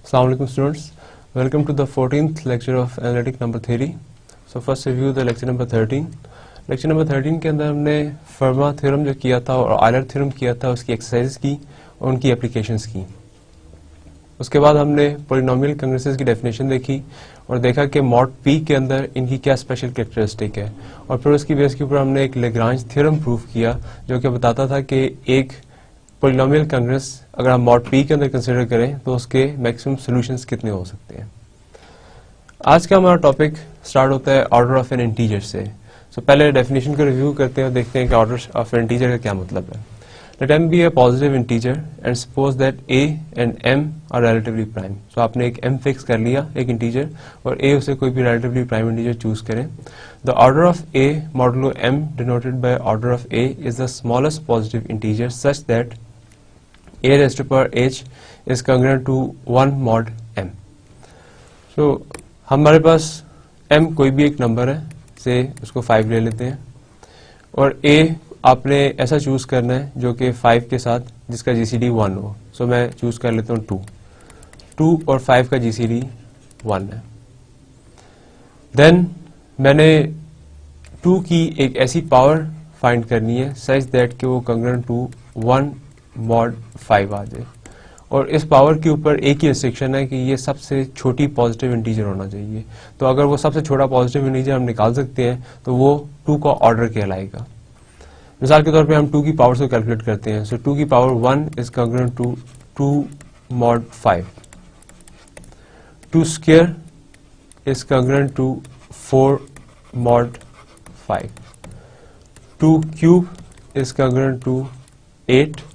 Assalamualaikum students, welcome to the 14th lecture of analytic number theory. So first review the lecture number 13. lecture number 13 के अंदर हमने फर्मा theorem जो किया था और आयलर थ्योरम किया था उसकी एक्सरसाइज की और उनकी एप्लीकेशंस की. उसके बाद हमने पॉलिनोमियल कंग्रेसेस की डेफिनेशन देखी और देखा कि मॉड पी के अंदर इनकी क्या स्पेशल कैरेक्टरिस्टिक है और फिर उसकी बेस के ऊपर हमने एक लेग्रांज थ्योरम प्रूव किया जो कि बताता था कि एक पॉलिनोमियल कंग्रेस अगर हम मॉड पी के अंदर कंसिडर करें तो उसके मैक्सिमम सॉल्यूशंस कितने हो सकते हैं. आज का हमारा टॉपिक स्टार्ट होता है ऑर्डर ऑफ एन इंटीजर से. सो पहले डेफिनेशन को रिव्यू करते हैं और देखते हैं कि ऑर्डर ऑफ एन इंटीजर का क्या मतलब है. Let m be a positive integer and suppose that a and m are relatively prime. So आपने एक m फिक्स कर लिया एक इंटीजर और a उसे कोई भी रिलेटिवली प्राइम इंटीजर चूज करें. The order of a modulo m denoted by order of a is the smallest positive integer such that a raised to power h is congruent to 1 mod m. So हमारे पास m कोई भी एक number है से उसको 5 ले लेते हैं और a आपने ऐसा चूज करना है जो कि 5 के साथ जिसका GCD 1 हो. सो मैं चूज कर लेता हूँ 2 और 5 का GCD 1 है. देन मैंने 2 की एक ऐसी पावर फाइंड करनी है सच दैट कि वो congruent टू 1 मॉड 5 आ जाए और इस पावर के ऊपर एक ही रिस्ट्रिक्शन है कि ये सबसे छोटी पॉजिटिव इंटीजर होना चाहिए. तो अगर वो सबसे छोटा पॉजिटिव इंटीजर हम निकाल सकते हैं तो वो 2 का ऑर्डर कहलाएगा. मिसाल के तौर पे हम 2 की पावर को कैलकुलेट करते हैं. सो 2 की power 1 is congruent to 2 mod 5. 2 square is congruent to 4 mod 5. 2 cube is congruent to 8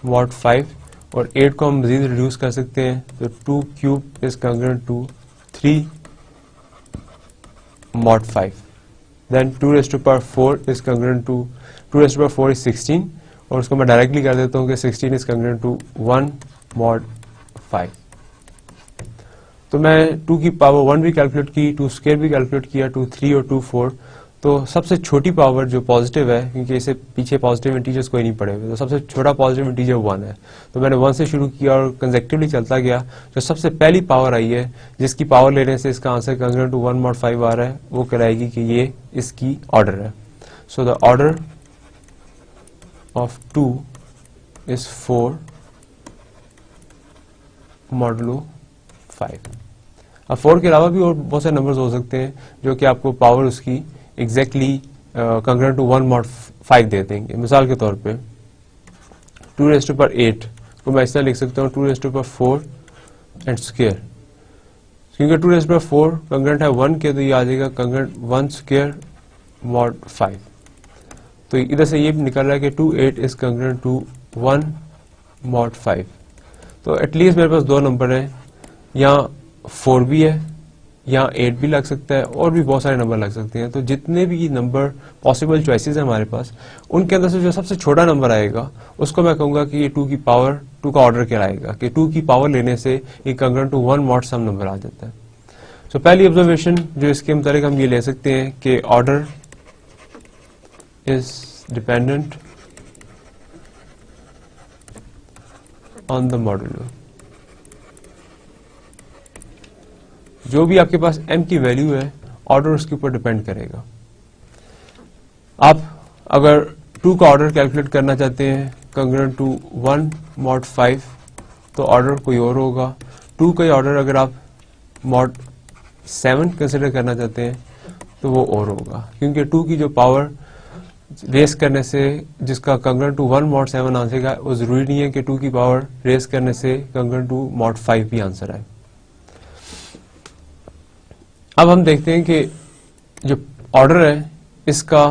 mod 5 और 8 को हम मजीद रिड्यूस कर सकते हैं तो 2 cube is congruent to 3 mod 5. Then 2 raised to power 4 is congruent to 2 raised to power 4 is 16 और उसको मैं डायरेक्टली कर देता हूँ कि 16 इज congruent टू 1 मॉड 5. तो मैं 2 की पावर 1 भी कैलकुलेट की, 2 स्क्वायर भी कैलकुलेट किया, 2 3 और 2 4. तो सबसे छोटी पावर जो पॉजिटिव है क्योंकि इसे पीछे पॉजिटिव इंटीजर्स कोई नहीं पड़े हुए तो सबसे छोटा पॉजिटिव इंटीजर 1 है. तो मैंने 1 से शुरू किया और कंसेक्टिवली चलता गया. जो सबसे पहली पावर आई है जिसकी पावर लेने से इसका आंसर congruent टू 1 मॉड 5 आ रहा है वो कहलाएगी कि ये इसकी ऑर्डर है. So the order of 2 is 4 modulo 5. अब 4 के अलावा भी और बहुत सारे नंबर्स हो सकते हैं जो कि आपको पावर उसकी एग्जैक्टली congruent टू 1 मॉड 5 दे देंगे. मिसाल के तौर पे 2 raised to power 8 को मैं इस तरह लिख सकता हूँ 2 raised to power 4 and square. क्योंकि 2 raised to power 4 congruent है 1 के तो ये आ जाएगा congruent 1 स्क्वायर मॉड 5. तो इधर से ये निकल रहा है कि 2 8 इज congruent टू 1 मॉड 5. तो एटलीस्ट मेरे पास दो नंबर है, यहाँ 4 भी है, यहाँ 8 भी लग सकता है और भी बहुत सारे नंबर लग सकते हैं. तो जितने भी नंबर पॉसिबल चॉइसेस हैं हमारे पास उनके अंदर से जो सबसे छोटा नंबर आएगा उसको मैं कहूंगा कि ये 2 की पावर 2 का ऑर्डर कहलाएगा कि 2 की पावर लेने से ये congruent to 1 mod some number आ जाता है. सो पहली ऑब्जर्वेशन जो इसके मुताबिक हम ये ले सकते हैं कि order is dependent on the modulo. जो भी आपके पास m की वैल्यू है ऑर्डर उसके ऊपर डिपेंड करेगा. आप अगर 2 का ऑर्डर कैलकुलेट करना चाहते हैं congruent टू 1 मॉड 5 तो ऑर्डर कोई और होगा. 2 का ऑर्डर अगर आप मॉड 7 कंसिडर करना चाहते हैं तो वो और होगा क्योंकि 2 की जो पावर रेस करने से जिसका congruent टू 1 मॉड 7 आंसर वो जरूरी नहीं है कि 2 की पावर रेस करने से congruent टू मॉड 5 भी आंसर आए. अब हम देखते हैं कि जो ऑर्डर है इसका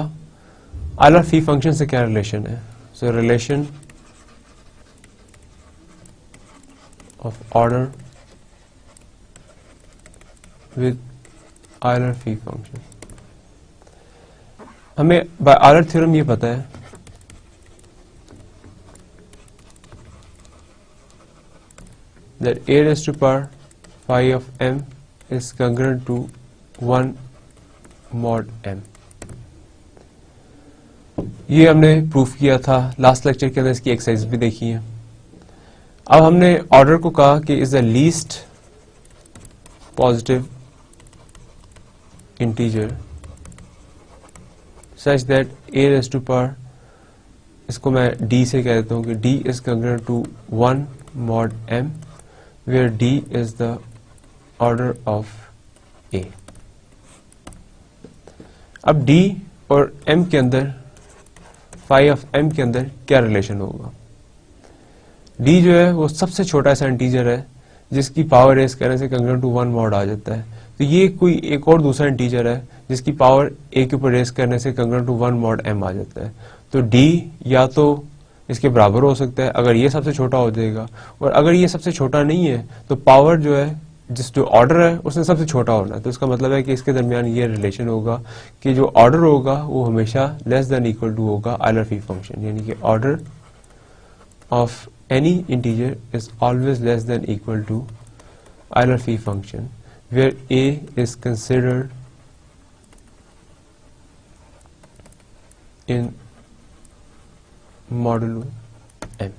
आयलर फी फंक्शन से क्या रिलेशन है. सो relation of order with Euler phi function. हमें बाय आयलर थ्योरम ये पता है that a raised to power phi of m is congruent to 1 mod m. ये हमने प्रूफ किया था लास्ट लेक्चर के अंदर, इसकी एक्सरसाइज भी देखी है. अब हमने ऑर्डर को कहा कि is the least positive integer such that a raise to power, इसको मैं d से कह देता हूं कि d is congruent to 1 mod m where d is the order of a. अब d और m के अंदर, phi of m के अंदर क्या रिलेशन होगा? d जो है वो सबसे छोटा सा इंटीजर है जिसकी पावर रेस करने से congruent टू 1 mod आ जाता है। तो ये कोई एक और दूसरा इंटीजर है जिसकी पावर a के ऊपर रेस करने से congruent टू 1 mod m आ जाता है। तो d या तो इसके बराबर हो सकता है अगर ये सबसे छोटा हो जाएगा, और अगर ये सबसे छोटा नहीं है तो पावर जो है जो ऑर्डर है उसने सबसे छोटा होना है। तो इसका मतलब है कि इसके दरमियान ये रिलेशन होगा कि जो ऑर्डर होगा वो हमेशा लेस देन इक्वल टू होगा आयलर फी फंक्शन, यानी कि order of any integer is always less than equal to Euler phi function where a is considered in modulo m।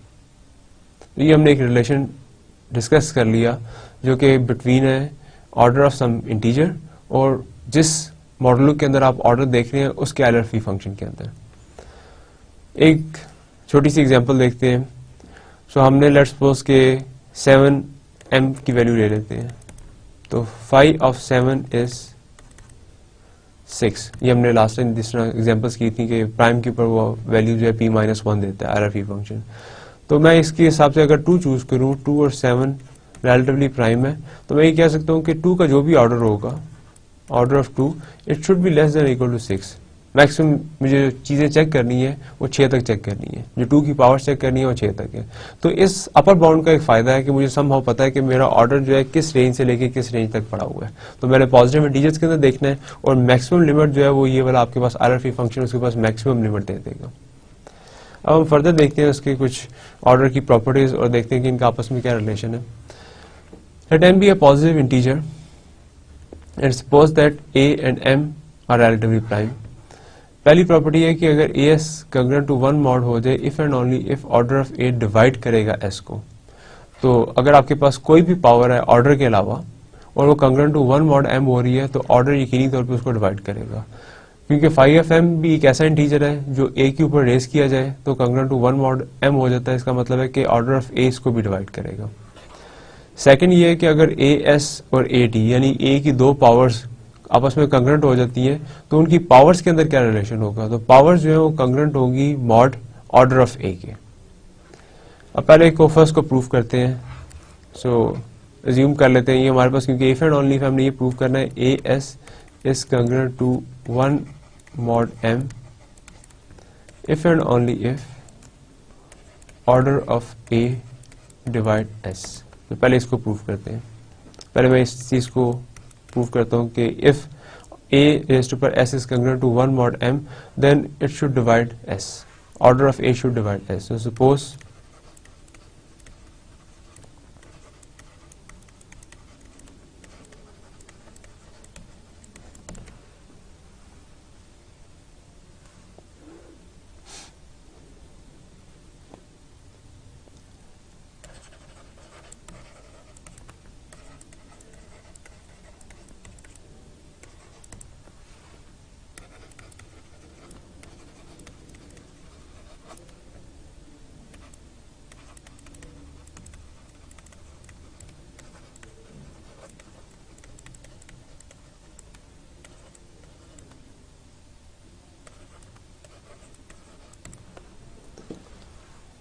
ये हमने एक रिलेशन डिस्कस कर लिया जो कि बिटवीन है ऑर्डर ऑफ सम इंटीजर और जिस मॉडुलो के अंदर आप ऑर्डर देख रहे हैं उसके आयलर फी फंक्शन के अंदर। एक छोटी सी एग्जांपल देखते हैं। सो हमने लेट्स सपोज के 7m की वैल्यू ले लेते हैं, तो फाई ऑफ 7 इज 6। ये हमने लास्ट टाइम जिस तरह एग्जांपल्स की थी कि प्राइम के ऊपर वो वैल्यू जो है p-1 देता है आयलर फी फंक्शन। तो मैं इसके हिसाब से अगर 2 चूज करूं, 2 और 7 रिलेटिवली प्राइम है, तो मैं ये कह सकता हूं कि 2 का जो भी ऑर्डर होगा, order of 2, it should be less than equal to 6। Maximum मुझे जो चीजें चेक करनी है वो 6 तक चेक करनी है, जो 2 की पावर चेक करनी है वो 6 तक है। तो इस अपर बाउंड का एक फायदा है कि मुझे समहाउ पता है कि मेरा ऑर्डर जो है किस रेंज से लेके किस रेंज तक पड़ा हुआ है। तो मैंने पॉजिटिव इंटीजर्स के अंदर देखना है और मैक्सिमम लिमिट जो है वो ये वाला आपके पास आयलर फी फंक्शन उसके पास मैक्सिमम लिमिट दे देगा। अब हम फर्दर देखते हैं उसके कुछ ऑर्डर की प्रॉपर्टीज और देखते हैं कि इनका आपस में क्या रिलेशन है। Let m be a positive integer and suppose that a and m are relatively prime. पहली प्रॉपर्टी है कि अगर as congruent to 1 mod हो जाए if and only if order of a divide करेगा s को। तो अगर आपके पास कोई भी पावर है ऑर्डर के अलावा और वो congruent to 1 mod m हो रही है तो ऑर्डर यकीनी तौर पे उसको डिवाइड करेगा, क्योंकि phi of m भी एक ऐसा इंटीजर है जो a के ऊपर रेस किया जाए तो congruent to 1 mod m हो जाता है। इसका मतलब है कि ऑर्डर ऑफ a इसको भी डिवाइड करेगा। सेकंड ये है कि अगर ए एस और ए टी यानी ए की दो पावर्स आपस में कंग्रेंट हो जाती हैं तो उनकी पावर्स के अंदर क्या रिलेशन होगा? तो पावर्स जो है वो कंग्रेंट होगी मॉड ऑर्डर ऑफ ए के। अब पहले को फर्स्ट को प्रूव करते हैं। सो एज्यूम कर लेते हैं ये हमारे पास, क्योंकि इफ एंड ओनली हमने ये प्रूव करना है a S is congruent to 1 mod m if and only if order of a divide s. तो पहले इसको प्रूव करते हैं। पहले मैं इस चीज को प्रूव करता हूं कि if a raised to power s is congruent to 1 mod m then it should divide s, order of a should divide s. So suppose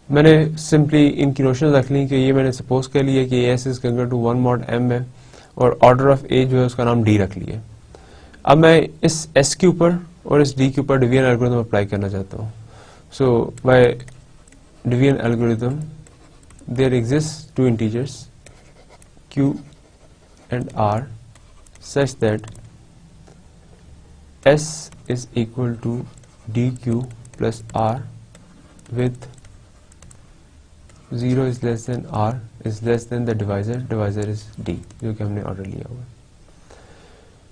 मैंने सिंपली इनकी नोशन रख ली कि ये मैंने सपोज कर लिया कि s is congruent to 1 mod m है और ऑर्डर ऑफ ए जो है उसका नाम डी रख लिया। अब मैं इस एस के ऊपर और इस डी के ऊपर डिवीजन एल्गोरिथम अप्लाई करना चाहता हूँ। So by division algorithm there exist two integers q and r such that s is equal to dq plus r with 0 is less than r is less than the divisor is d, जो कि हमने order लिया हुआ है।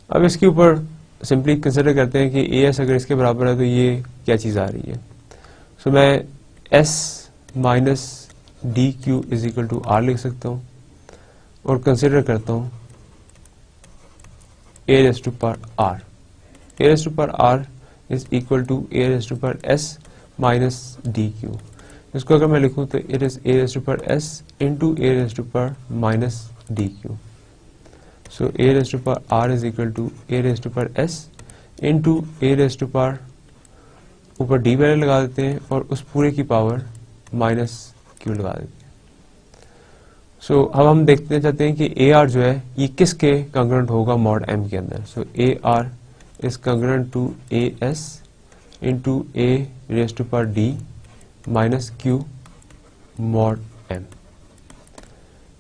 अब इसके ऊपर simply consider करते हैं कि as अगर इसके बराबर है तो ये क्या चीज आ रही है। सो मैं s minus d q is equal to r लिख सकता हूँ और कंसिडर करता हूँ a raise to power r. A raise to power r is equal to a raise to power s minus d q. इसको अगर मैं लिखूं तो it is a raise to power s into a raise to power minus d q. So a raise to power r is equal to a raise to power s into a raise to power ऊपर d value लगा देते हैं और उस पूरे की power minus Q लगा देते हैं. सो अब हम देखते चाहते हैं कि ए आर जो है ये किसके कंग्रेंट होगा मॉड एम के अंदर. So a r is congruent to a s into a raise to power d minus q mod m.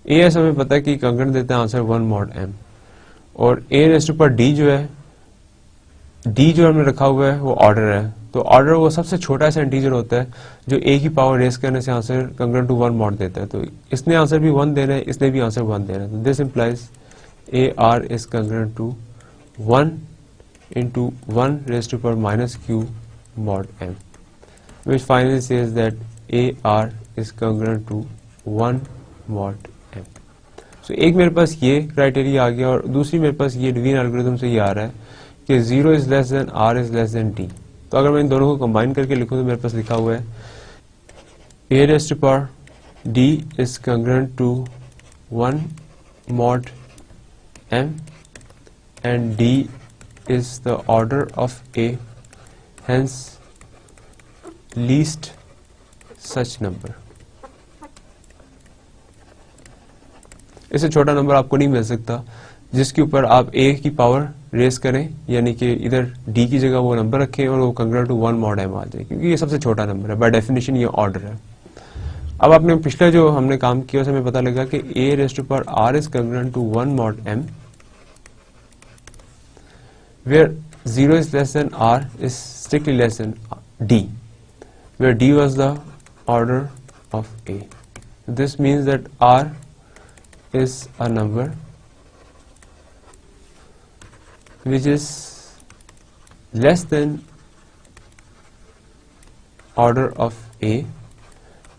A s हमें पता है कि कंग्रेंट देता है आंसर 1 मॉड एम और ए रेज टू पावर डी जो है, डी जो हमने रखा हुआ है वो ऑर्डर है. तो ऑर्डर वो सबसे छोटा सा इंटीजर होता है जो ए की पावर रेस करने से आंसर कंग्रेंट टू 1 मॉड देता है. तो इसने आंसर भी 1 देना है, इसने भी आंसर 1 देना है. तो this implies a r is congruent to 1 into 1 raise to power minus q mod m, which finally says that AR is congruent to 1 mod M. So एक मेरे पास ये क्राइटेरिया आ गया और दूसरी मेरे पास ये डिवीजन एल्गोरिथम से ये आ रहा है कि 0 is less than R is less than D. तो अगर मैं इन दोनों को कंबाइन करके लिखूं तो मेरे पास लिखा हुआ है A raised to power D is congruent to 1 mod M and D is the order of A, hence least such number. इससे छोटा नंबर आपको नहीं मिल सकता जिसके ऊपर आप a की पावर रेस करें, यानी कि इधर d की जगह वो नंबर रखें और वो कंग्रेंट टू 1 मॉड m आ जाए, क्योंकि ये सबसे छोटा नंबर है. बाय डेफिनेशन ये ऑर्डर है. अब आपने पिछले जो हमने काम किया उसमें हमें पता लगा कि a raise to power r is congruent to 1 mod m where 0 is less than r is strictly less than d, where D was the order of A. This means that R is a number which is less than order of A,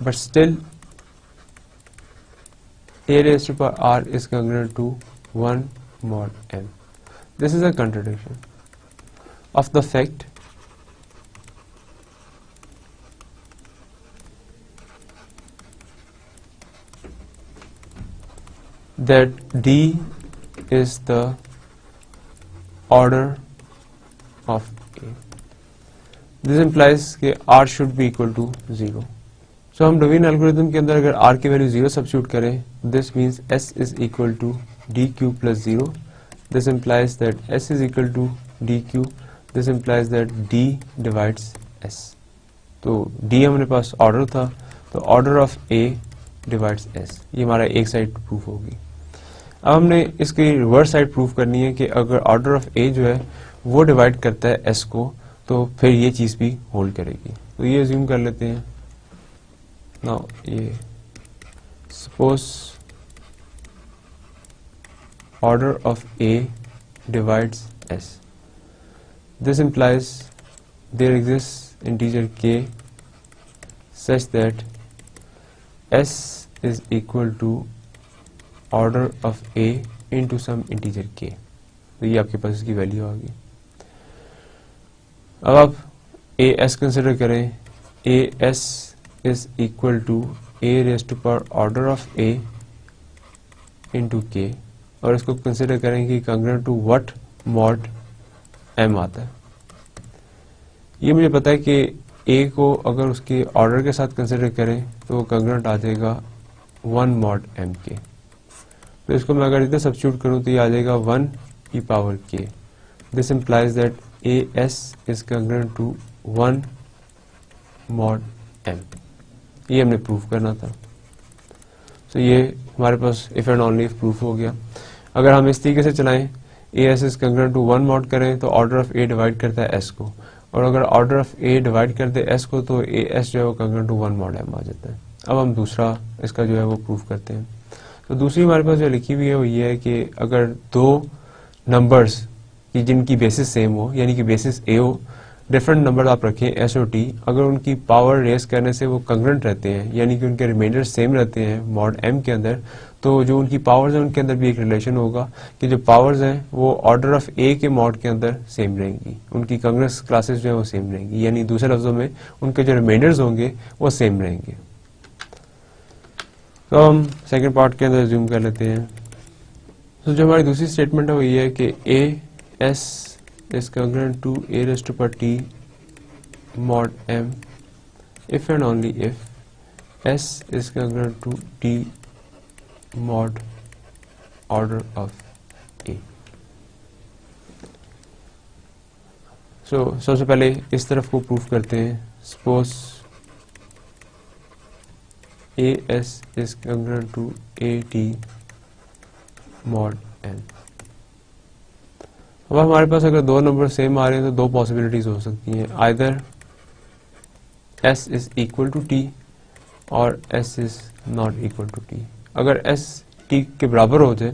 but still A raised to power R is congruent to 1 mod M. This is a contradiction of the fact that D is the order of A. This implies कि R should be equal to 0. So हम division algorithm के अंदर अगर R की value 0 substitute करें, this means S is equal to DQ plus 0. This implies that S is equal to DQ. This implies that D divides S. तो D हमारे पास order था, तो order of A divides S. ये हमारा एक side proof होगी. अब हमने इसकी रिवर्स साइड प्रूफ करनी है कि अगर ऑर्डर ऑफ A जो है वो डिवाइड करता है S को, तो फिर ये चीज भी होल्ड करेगी. तो ये अज्यूम कर लेते हैं. नाउ ये suppose order of A divides S. This implies there exists integer k such that S is equal to order of A into some integer k. तो ये आपके पास इसकी वैल्यू आ गई. अब आप ए एस कंसिडर करें. A S is equal to a raise to power order of a into k, और इसको कंसिडर करें कि congruent to what mod m आता है. ये मुझे पता है कि ए को अगर उसके ऑर्डर के साथ कंसिडर करें तो कंग्रेंट आ जाएगा 1 मॉड एम के. तो इसको मैं अगर इधर सब्स्टिट्यूट करूं तो ये आ जाएगा 1 की power K. This implies that A S is congruent to 1 mod M. ये हमने प्रूफ करना था. तो ये हमारे पास if and only if proof हो गया. अगर हम इस तरीके से चलाएं, A S is congruent to 1 mod करें तो ऑर्डर ऑफ ए डिवाइड करता है एस को, और अगर ऑर्डर ऑफ ए डिवाइड कर दे एस को तो ए एस जो है वो कंग्रेंट टू 1 मॉड एम आ जाता है. अब हम दूसरा इसका जो है वो प्रूफ करते हैं. तो दूसरी हमारे पास जो लिखी हुई है वो ये है कि अगर दो नंबर्स की जिनकी बेसिस सेम हो, यानी कि बेसिस ए हो, डिफरेंट नंबर आप रखें एस और टी, अगर उनकी पावर रेस करने से वो कंग्रेंट रहते हैं, यानी कि उनके रिमाइंडर सेम रहते हैं मॉड एम के अंदर, तो जो उनकी पावर्स हैं उनके अंदर भी एक रिलेशन होगा कि जो पावर्स हैं वो ऑर्डर ऑफ ए के मॉड के अंदर सेम रहेंगी, उनकी कंग्रेस क्लासेस जो है वो सेम रहेंगी, यानी दूसरे लफ्जों में उनके जो रिमाइंडर्स होंगे वो सेम रहेंगे। तो हम सेकेंड पार्ट के अंदर जूम कर लेते हैं। तो जो हमारी दूसरी स्टेटमेंट है वो ये है कि a S is congruent to a raised to power t mod m if and only if s is congruent to t mod order of a। सबसे पहले इस तरफ को प्रूफ करते हैं। Suppose a s is congruent to a t mod n। अब हमारे पास अगर दो नंबर सेम आ रहे हैं तो दो पॉसिबिलिटीज हो सकती हैं, either s is equal to t और s is not equal to t। अगर s t के बराबर हो जाए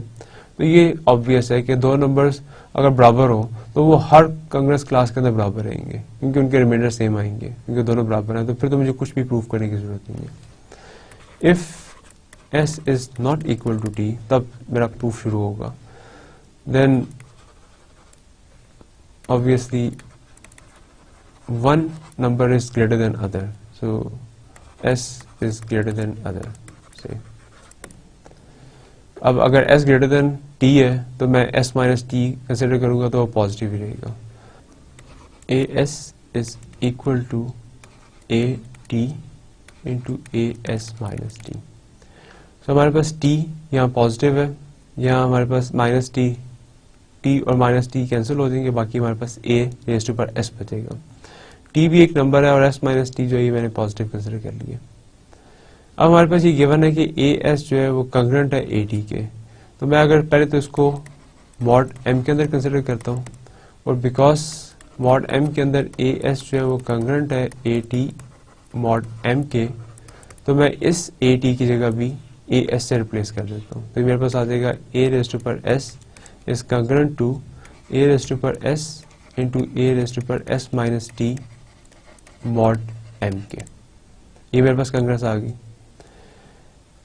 तो ये ऑब्वियस है कि दो नंबर्स अगर बराबर हो तो वो हर कंग्रेस क्लास के अंदर बराबर रहेंगे, क्योंकि उनके रिमाइंडर सेम आएंगे, क्योंकि दोनों बराबर हैं। तो फिर तो मुझे कुछ भी प्रूफ करने की जरूरत नहीं है। If s is not equal to t, तब मेरा प्रूफ शुरू होगा। Then obviously one number is greater than other, so s is greater than other say। अब अगर s greater than t है तो मैं s minus t कंसिडर करूंगा तो वो पॉजिटिव ही रहेगा। as is equal to a t into a s minus t। so हमारे पास t यहाँ पॉजिटिव है, यहाँ हमारे पास माइनस t और माइनस टी कैंसिल हो जाएंगे, बाकी हमारे पास a raised to power s बचेगा। t भी एक नंबर है और s माइनस टी जो है मैंने पॉजिटिव कंसिडर कर लिया। अब हमारे पास ये गिवन है कि as जो है वो कंग्रेंट है at के, तो मैं अगर पहले तो इसको मॉड m के अंदर कंसिडर करता हूँ, और बिकॉज मॉड m के अंदर as जो है वो कंग्रेंट है at मॉड m के, तो मैं इस at की जगह भी as से रिप्लेस कर देता हूँ। तो मेरे पास आ जाएगा a raised to power s is congruent to a raised to power s into a raised to power s minus t mod m के। ये मेरे पास कंग्रेस आ गई।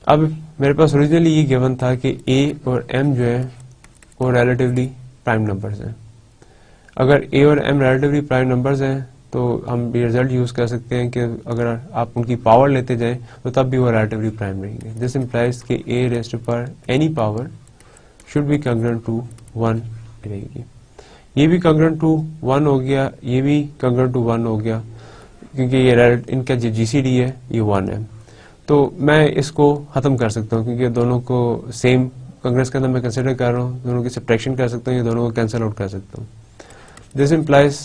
अब मेरे पास ओरिजिनली ये गिवन था कि a और m जो है वो रिलेटिवली प्राइम नंबर्स हैं। अगर a और m रिलेटिवली प्राइम नंबर्स हैं तो हम ये रिजल्ट यूज कर सकते हैं कि अगर आप उनकी पावर लेते जाएं तो तब भी वो रिलेटिवली प्राइम रहेंगे। दिस इंप्लाइज कि a raised to power any power should be congruent to 1 रहेगी। ये भी congruent to 1 हो गया, ये भी congruent to 1 हो गया, क्योंकि ये इनका जो GCD है ये 1 है। तो मैं इसको खत्म कर सकता हूँ, क्योंकि दोनों को सेम कंग्रेस के अंदर मैं कंसिडर कर रहा हूँ, दोनों की सब्ट्रैक्शन कर सकता हूँ, ये दोनों को कैंसिल आउट कर सकता हूँ। This implies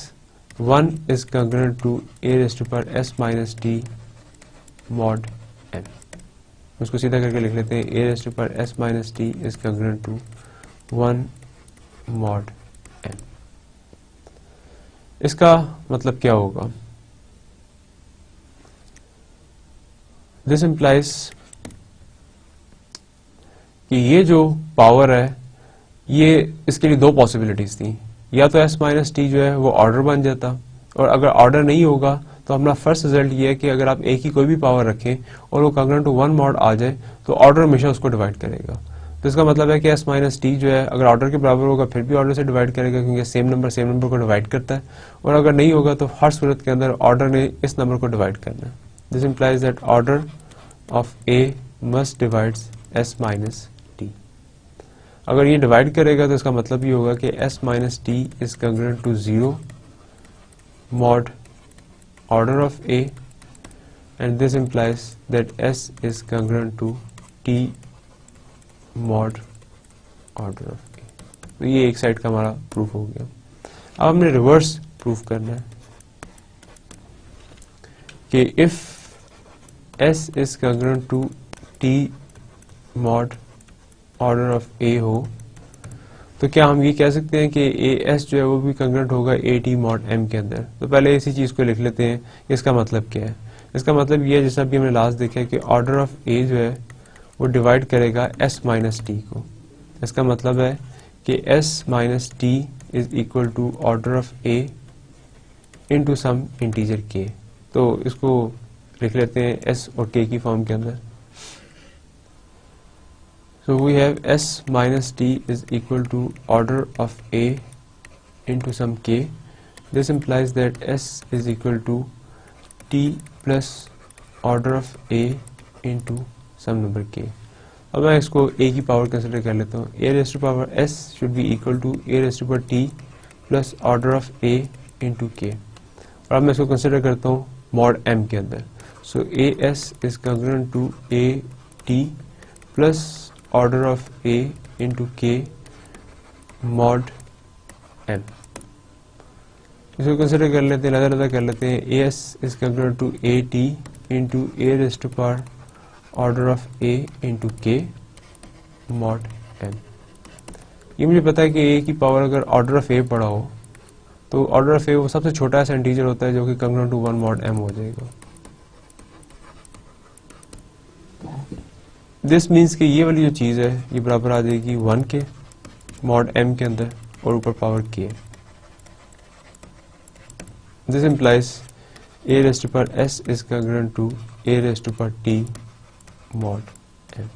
1 is congruent to a raised to power s minus t mod n। उसको सीधा करके लिख लेते हैं, a raised to power s minus t is congruent to 1 mod n। इसका मतलब क्या होगा? दिस इम्प्लाइज कि ये जो पावर है ये इसके लिए दो पॉसिबिलिटीज थी, या तो s माइनस टी जो है वो ऑर्डर बन जाता, और अगर ऑर्डर नहीं होगा तो अपना फर्स्ट रिजल्ट ये है कि अगर आप एक ही कोई भी पावर रखें और वो कंग्रेंट टू 1 मॉड आ जाए तो ऑर्डर हमेशा उसको डिवाइड करेगा। तो इसका मतलब है कि s माइनस टी जो है अगर ऑर्डर के बराबर होगा फिर भी ऑर्डर से डिवाइड करेगा, क्योंकि सेम नंबर को डिवाइड करता है, और अगर नहीं होगा तो हर सूरत के अंदर ऑर्डर ने इस नंबर को डिवाइड करना है। This implies that order of a must divides s minus T. अगर ये डिवाइड करेगा तो इसका मतलब ये होगा कि s minus t is congruent to 0 mod order of a, and this implies that s is congruent to t mod order of a। तो ये एक साइड का हमारा प्रूफ हो गया। अब हमने रिवर्स प्रूफ करना है कि if s is congruent to t mod order of a हो तो क्या हम ये कह सकते हैं कि as जो है वो भी कंग्रेंट होगा at mod m के अंदर? तो पहले इसी चीज को लिख लेते हैं, इसका मतलब क्या है। इसका मतलब ये है, जैसा भी हमने लास्ट देखा है कि ऑर्डर ऑफ a जो है वो डिवाइड करेगा s माइनस टी को। इसका मतलब है कि s minus t is equal to order of a into some integer k। तो इसको लिख लेते हैं s और k की फॉर्म के अंदर। So we have s minus t is equal to order of a into some k. This implies that s is equal to t plus order of a into some number k. अब मैं इसको a की power consider कर लेता हूँ। a raised to power s should be equal to a raised to power t plus order of a into k. और अब मैं इसको कंसिडर करता हूँ mod m के अंदर। So as is congruent to a t plus order of a into k mod m। इसको consider कर लेते हैं, लदा कर लेते हैं। as is congruent to a t into a raised to power order of a into k mod m। ये मुझे पता है कि a की पावर अगर ऑर्डर ऑफ a पढ़ा हो तो ऑर्डर ऑफ a वो सबसे छोटा ऐसा इंटीजर होता है जो कि congruent to 1 mod m हो जाएगा। दिस मीन्स कि ये वाली जो चीज़ है ये बराबर आ जाएगी 1 के मॉड m के अंदर और ऊपर power k। This implies a raised to power s is congruent to a raised to power t mod m।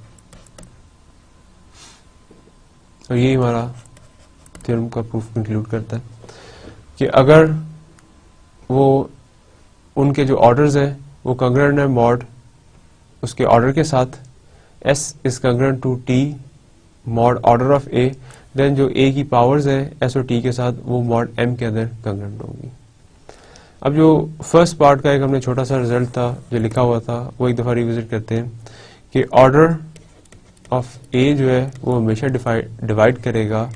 और ये हमारा थ्योरम का प्रूफ कंक्लूड करता है कि अगर वो उनके जो ऑर्डर्स हैं वो कॉन्ग्रुएंट है मॉड उसके ऑर्डर के साथ, s is congruent to t mod order of a, then जो a की पावर्स हैं s और t के साथ वो mod m के अंदर कॉन्ग्रुएंट होंगी। अब जो फर्स्ट पार्ट का एक हमने छोटा सा रिजल्ट था जो लिखा हुआ था वो एक दफ़ा रिविजिट करते हैं कि ऑर्डर ऑफ a जो है वो हमेशा डिवाइड करेगा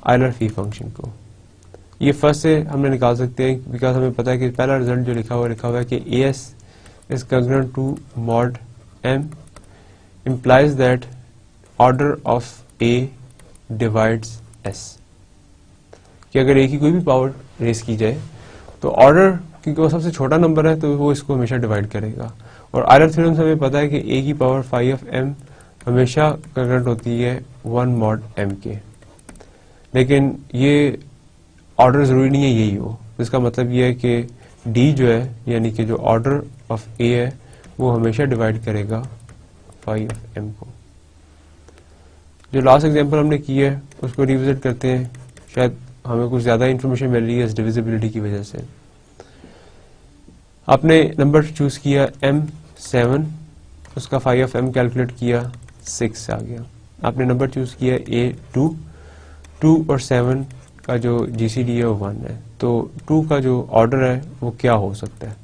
आयलर फी फंक्शन को। ये फर्स्ट से हमने निकाल सकते हैं बिकॉज हमें पता है कि पहला रिजल्ट जो लिखा हुआ है कि as is congruent to mod m implies that order of a divides s। कि अगर a की कोई भी पावर रेस की जाए तो ऑर्डर क्योंकि वो सबसे छोटा नंबर है तो वो इसको हमेशा डिवाइड करेगा। और आयलर थ्योरम से हमें पता है कि a की पावर phi of m हमेशा कॉन्ग्रुएंट होती है 1 mod m के। लेकिन ये ऑर्डर जरूरी नहीं है यही हो, इसका मतलब ये है कि d जो है यानी कि जो ऑर्डर ऑफ a है वो हमेशा डिवाइड करेगा phi of m को। जो लास्ट एग्जांपल हमने की है उसको रिविजिट करते हैं, शायद हमें कुछ ज्यादा इंफॉर्मेशन मिल रही है इस डिविजिबिलिटी की वजह से। आपने नंबर चूज किया m7, उसका phi of m कैलकुलेट किया 6 आ गया। आपने नंबर चूज किया a2, 2 और 7 का जो GCD है वो 1 है, तो 2 का जो ऑर्डर है वो क्या हो सकता है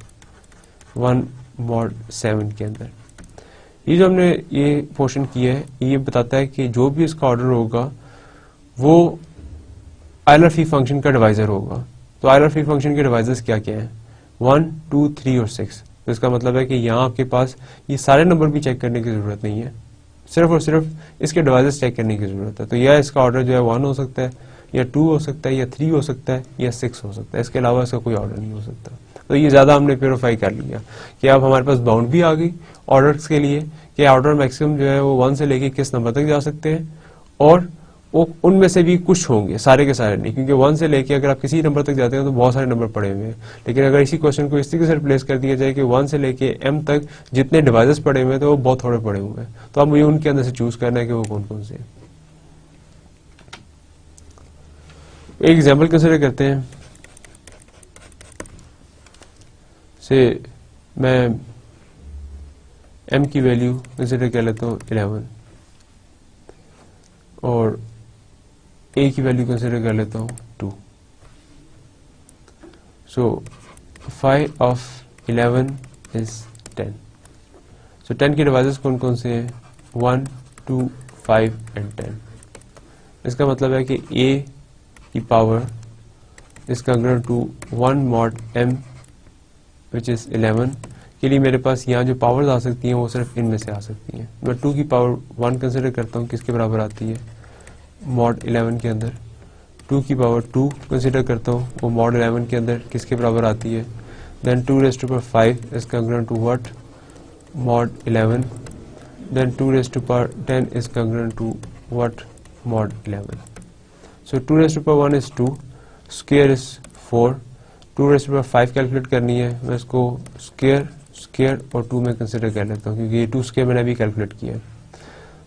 1 mod 7 के अंदर। ये जो हमने ये पोर्शन किया है ये बताता है कि जो भी इसका ऑर्डर होगा वो आयलर फी फंक्शन का डिवाइजर होगा। तो आयलर फी फंक्शन के डिवाइजर्स क्या क्या हैं 1, 2, 3 और 6। तो इसका मतलब है कि यहाँ आपके पास ये सारे नंबर भी चेक करने की जरूरत नहीं है, सिर्फ और सिर्फ इसके डिवाइजर्स चेक करने की जरूरत है। तो यह इसका ऑर्डर जो है 1 हो सकता है या 2 हो सकता है या 3 हो सकता है या 6 हो सकता है, इसके अलावा इसका कोई ऑर्डर नहीं हो सकता। तो ये ज्यादा हमने प्योरीफाई कर लिया कि अब हमारे पास बाउंड भी आ गई ऑर्डर्स के लिए कि ऑर्डर मैक्सिमम जो है वो 1 से लेके किस नंबर तक जा सकते हैं, और वो उनमें से भी कुछ होंगे, सारे के सारे नहीं, क्योंकि 1 से लेके अगर आप किसी नंबर तक जाते हैं तो बहुत सारे नंबर पड़े हुए हैं। लेकिन अगर इसी क्वेश्चन को इस तरीके से रिप्लेस कर दिया जाए कि 1 से लेके m तक जितने डिवाइसेस पड़े हुए हैं तो वो बहुत थोड़े पड़े हुए हैं, तो अब मुझे उनके अंदर से चूज करना है कि वो कौन कौन से हैं। एक एग्जाम्पल कंसिडर करते हैं, से मैं m की वैल्यू कंसिडर कर लेता हूँ 11 और a की वैल्यू कंसिडर कर लेता हूँ 2। सो phi of 11 is 10। सो 10 के डिवाइसेस कौन कौन से हैं 1, 2, 5 एंड 10। इसका मतलब है कि a की power is congruent to 1 mod m which is 11 के लिए मेरे पास यहाँ जो पावर्स आ सकती हैं वो सिर्फ इनमें से आ सकती हैं। मैं 2 की पावर 1 कंसिडर करता हूँ, किसके बराबर आती है mod 11 के अंदर। 2 की पावर 2 कंसिडर करता हूँ, वो mod 11 के अंदर किसके बराबर आती है। Then 2 raised to power 5 is congruent to what mod 11। Then 2 raised to power 10 is congruent to what mod 11। So 2 raised to power 1 is 2, square is 4, 2 raise to power 5 calculate करनी है, मैं इसको स्क्वायर और 2 में कंसिडर कर लेता हूँ क्योंकि ये 2 स्क्वायर मैंने अभी कैलकुलेट किया है।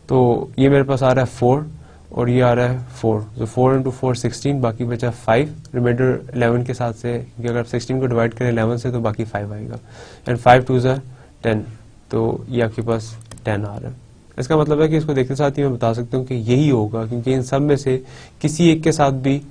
तो ये मेरे पास आ रहा है 4 और ये आ रहा है 4, तो 4 इंटू 4 16, बाकी बचा 5, रिमाइंडर 11 के साथ से, क्योंकि अगर 16 को डिवाइड करें 11 से तो बाकी 5 आएगा, एंड 5 2 ज़ा 10, तो ये आपके पास 10 आ रहा है। इसका मतलब है कि इसको देखने साथ ही मैं बता सकता हूँ कि यही होगा, क्योंकि इन सब में से किसी एक के साथ भी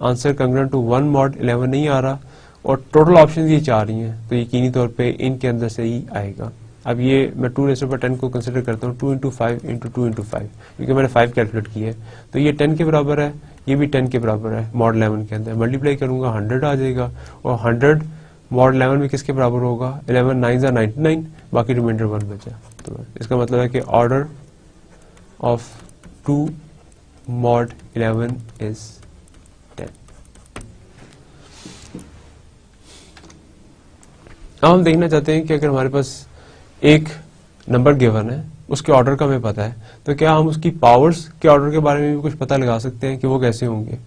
आंसर कंग्रेंट टू 1 mod 11 नहीं आ रहा और टोटल ऑप्शन ये 4 ही हैं, तो यकीनी तौर पे इनके अंदर से ही आएगा। अब ये मैं 2 रेज़ टू पावर 10 को कंसिडर करता हूँ 2 इंटू 5 इंटू 2 इंटू 5, क्योंकि मैंने 5 कैलकुलेट किया है, तो ये 10 के बराबर है, ये भी 10 के बराबर है मॉड 11 के अंदर। मल्टीप्लाई करूंगा 100 आ जाएगा, और 100 मॉड 11 में किसके बराबर होगा, 11 9 ज़ा 99, बाकी रिमाइंडर 1 बचा। तो इसका मतलब है कि ऑर्डर ऑफ 2 मॉड 11 इज 10। अब हम देखना चाहते हैं कि अगर हमारे पास एक नंबर गिवन है, उसके ऑर्डर का हमें पता है, तो क्या हम उसकी पावर्स के ऑर्डर के बारे में भी कुछ पता लगा सकते हैं कि वो कैसे होंगे।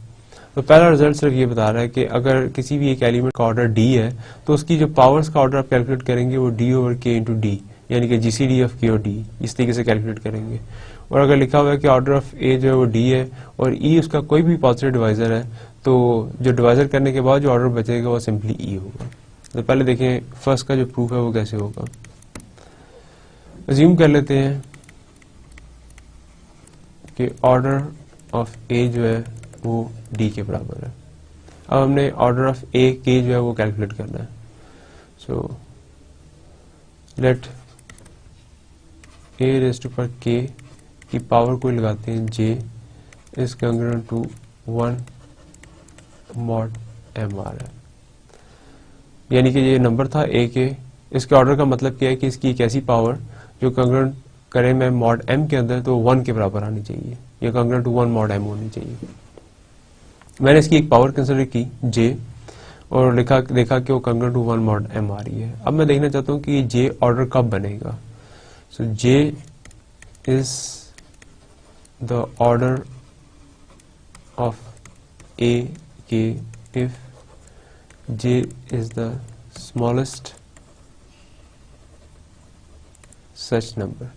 तो पहला रिजल्ट सिर्फ ये बता रहा है कि अगर किसी भी एक एलिमेंट का ऑर्डर डी है, तो उसकी जो पावर्स का ऑर्डर आप कैलकुलेट करेंगे वो डी ओवर के इंटू डी, यानी कि जीसीडी ऑफ के और डी, इस तरीके से कैलकुलेट करेंगे। और अगर लिखा हुआ है कि ऑर्डर ऑफ ए जो है वो डी है और ई उसका कोई भी पॉजिटिव डिवाइजर है, तो जो डिवाइजर करने के बाद जो ऑर्डर बचेगा वो सिंपली ई होगा। तो पहले देखें फर्स्ट का जो प्रूफ है वो कैसे होगा। अज्यूम कर लेते हैं कि ऑर्डर ऑफ ए जो है वो डी के बराबर है। अब हमने ऑर्डर ऑफ ए के जो है वो कैलकुलेट करना है। So let A raise to power K की पावर को लगाते हैं J is congruent to 1 mod M आ रहा है, यानी कि ये नंबर था ए के, इसके ऑर्डर का मतलब क्या है कि इसकी एक ऐसी पावर जो कंग्रुएंट करें मैं मॉड एम के अंदर तो 1 के बराबर आनी चाहिए, या कंग्रुएंट टू 1 मॉड एम होनी चाहिए। मैंने इसकी एक पावर कंसिडर की जे और देखा कि वो कंग्रुएंट टू 1 मॉड एम आ रही है। अब मैं देखना चाहता हूँ कि ये जे ऑर्डर कब बनेगा। सो जे इज द ऑर्डर ऑफ ए के if j is the smallest such number।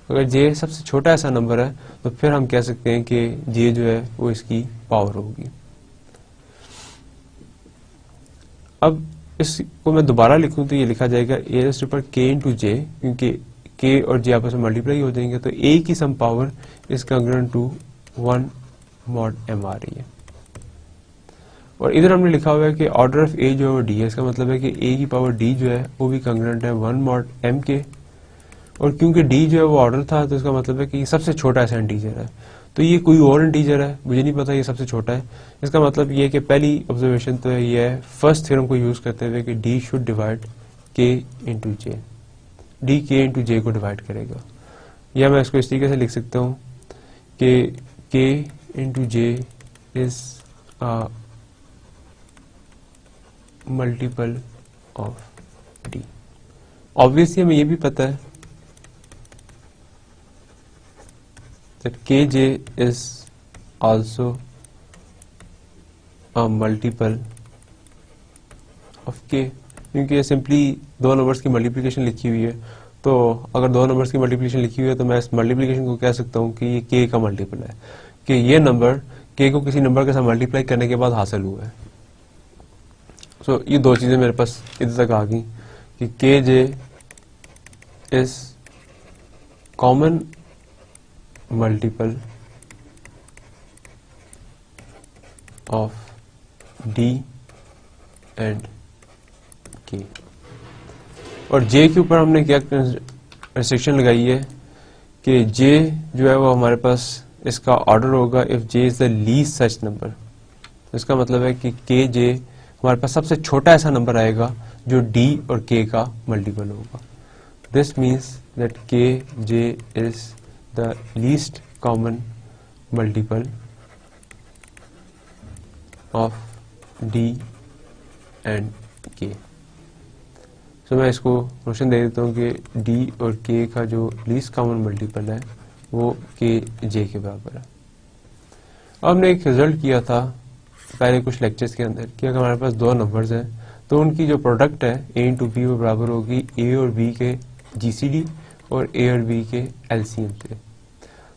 अगर j सबसे छोटा ऐसा नंबर है तो फिर हम कह सकते हैं कि j जो है वो इसकी पावर होगी। अब इसको मैं दोबारा लिखूं तो ये लिखा जाएगा a raise to power k into j, क्योंकि k और j आपस में मल्टीप्लाई हो जाएंगे, तो a की some power is congruent to 1 mod m आ रही है। और इधर हमने लिखा हुआ है कि ऑर्डर ऑफ ए जो है डी है, इसका मतलब है कि ए की पावर डी जो है वो भी कंग्रुएंट है 1 मॉड एम के, और क्योंकि डी जो है वो ऑर्डर था तो इसका मतलब है कि ये सबसे छोटा ऐसा इंटीजर है। तो ये कोई और इंटीजर है, मुझे नहीं पता ये सबसे छोटा है। इसका मतलब ये है कि पहली ऑब्जर्वेशन तो ये है फर्स्ट थ्योरम को यूज करते हुए कि डी शुड डिवाइड के इंटू जे, डी के इंटू जे को डिवाइड करेगा, या मैं इसको इस तरीके से लिख सकता हूँ कि के into J is multiple of D. Obviously हमें ये भी पता है that kj is also a multiple of k, क्योंकि ये सिंपली दो नंबर्स की मल्टीप्लिकेशन लिखी हुई है। तो अगर दो नंबर्स की मल्टीप्लिकेशन लिखी हुई है तो मैं इस मल्टीप्लिकेशन को कह सकता हूँ कि ये k का मल्टीपल है, कि ये नंबर k को किसी नंबर के साथ मल्टीप्लाई करने के बाद हासिल हुआ है। सो ये दो चीजें मेरे पास इधर तक आ गई कि kj is common multiple of d and k, और j के ऊपर हमने क्या रिस्ट्रिक्शन लगाई है कि j जो है वो हमारे पास इसका ऑर्डर होगा if j is the least such number. इसका मतलब है कि kj हमारे पास सबसे छोटा ऐसा नंबर आएगा जो d और k का मल्टीपल होगा। This means that kj is the least common multiple of d and k। सो मैं इसको रोशन दे देता हूँ कि d और k का जो लीस्ट कॉमन मल्टीपल है वो k j के बराबर है। अब हमने एक रिजल्ट किया था पहले कुछ लेक्चर्स के अंदर कि अगर हमारे पास दो नंबर्स हैं तो उनकी जो प्रोडक्ट है a इंटू बी वो बराबर होगी a और b के GCD और a और b के LCM से।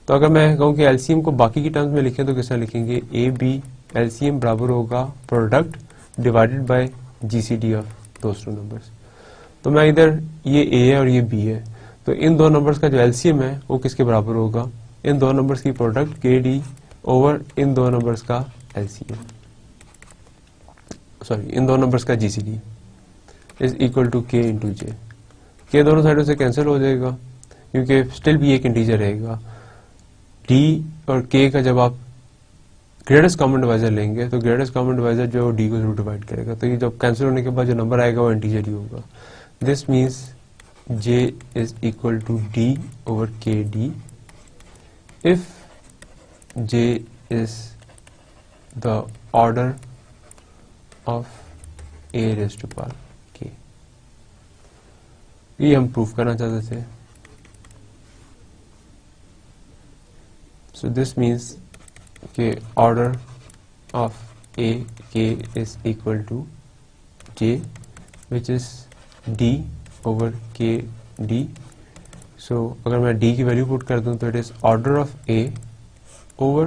तो अगर मैं कहूँ कि LCM को बाकी की टर्म्स में लिखें तो किस तरह लिखेंगे, a b LCM बराबर होगा product divided by GCD of those two numbers. तो मैं इधर ये a है और ये b है, तो इन दो नंबर्स का जो LCM है वो किसके बराबर होगा, इन दो नंबर्स की प्रोडक्ट KD ओवर इन दो नंबर्स का LCM, सॉरी इन दो नंबर्स का GCD is equal to k into j. के दोनों साइडों से कैंसिल हो जाएगा क्योंकि स्टिल भी एक इंटीजर रहेगा। d और k का जब आप ग्रेटेस्ट कॉमन डिवाइजर लेंगे तो ग्रेटेस्ट कॉमन डिवाइजर जो d को जरूर डिवाइड करेगा, तो ये जब कैंसिल होने के बाद जो नंबर आएगा वो इंटीजर ही होगा। This means j is equal to d over kd if j is the order of a raised to power k। ये हम प्रूफ करना चाहते थे। So this means कि order of a k is equal to j which is d over k d। So अगर मैं d की value put कर दूं तो it is order of a over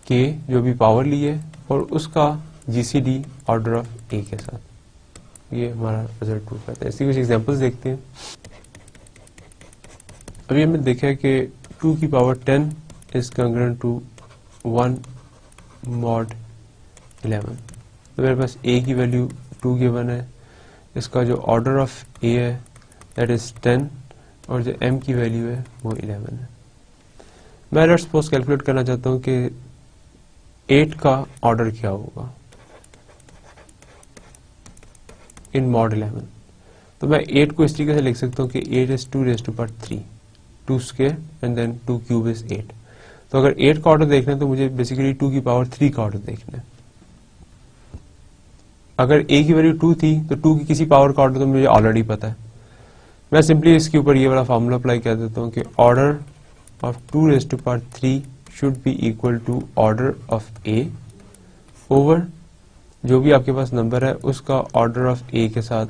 k जो भी पावर ली है और उसका GCD ऑर्डर ऑफ a के साथ। ये हमारा रिजल्ट प्रूफ करता है। इसकी कुछ एग्जांपल्स देखते हैं। अभी हमने देखा है कि 2 की power 10 is congruent to 1 mod 11। तो मेरे पास a की वैल्यू 2 गिवन है, इसका जो ऑर्डर ऑफ a है दैट इज 10 और जो m की वैल्यू है वो 11 है। मैं लेट्स सपोज कैलकुलेट करना चाहता हूँ कि 8 का ऑर्डर क्या होगा इन मॉड 11। तो मैं 8 को इस तरीके से लिख सकता हूँ कि 8 is 2 raised to power 3, 2 square and then 2 cube is 8। तो अगर 8 का ऑर्डर देखना है तो मुझे बेसिकली 2 की पावर 3 का ऑर्डर देखना है। अगर a की वैल्यू 2 थी तो 2 की किसी पावर का ऑर्डर तो मुझे ऑलरेडी पता है। मैं सिंपली इसके ऊपर ये वाला फॉर्मूला अप्लाई कर देता हूँ कि order of 2 raised to power 3 should be equal to order of a over जो भी आपके पास नंबर है उसका ऑर्डर ऑफ a के साथ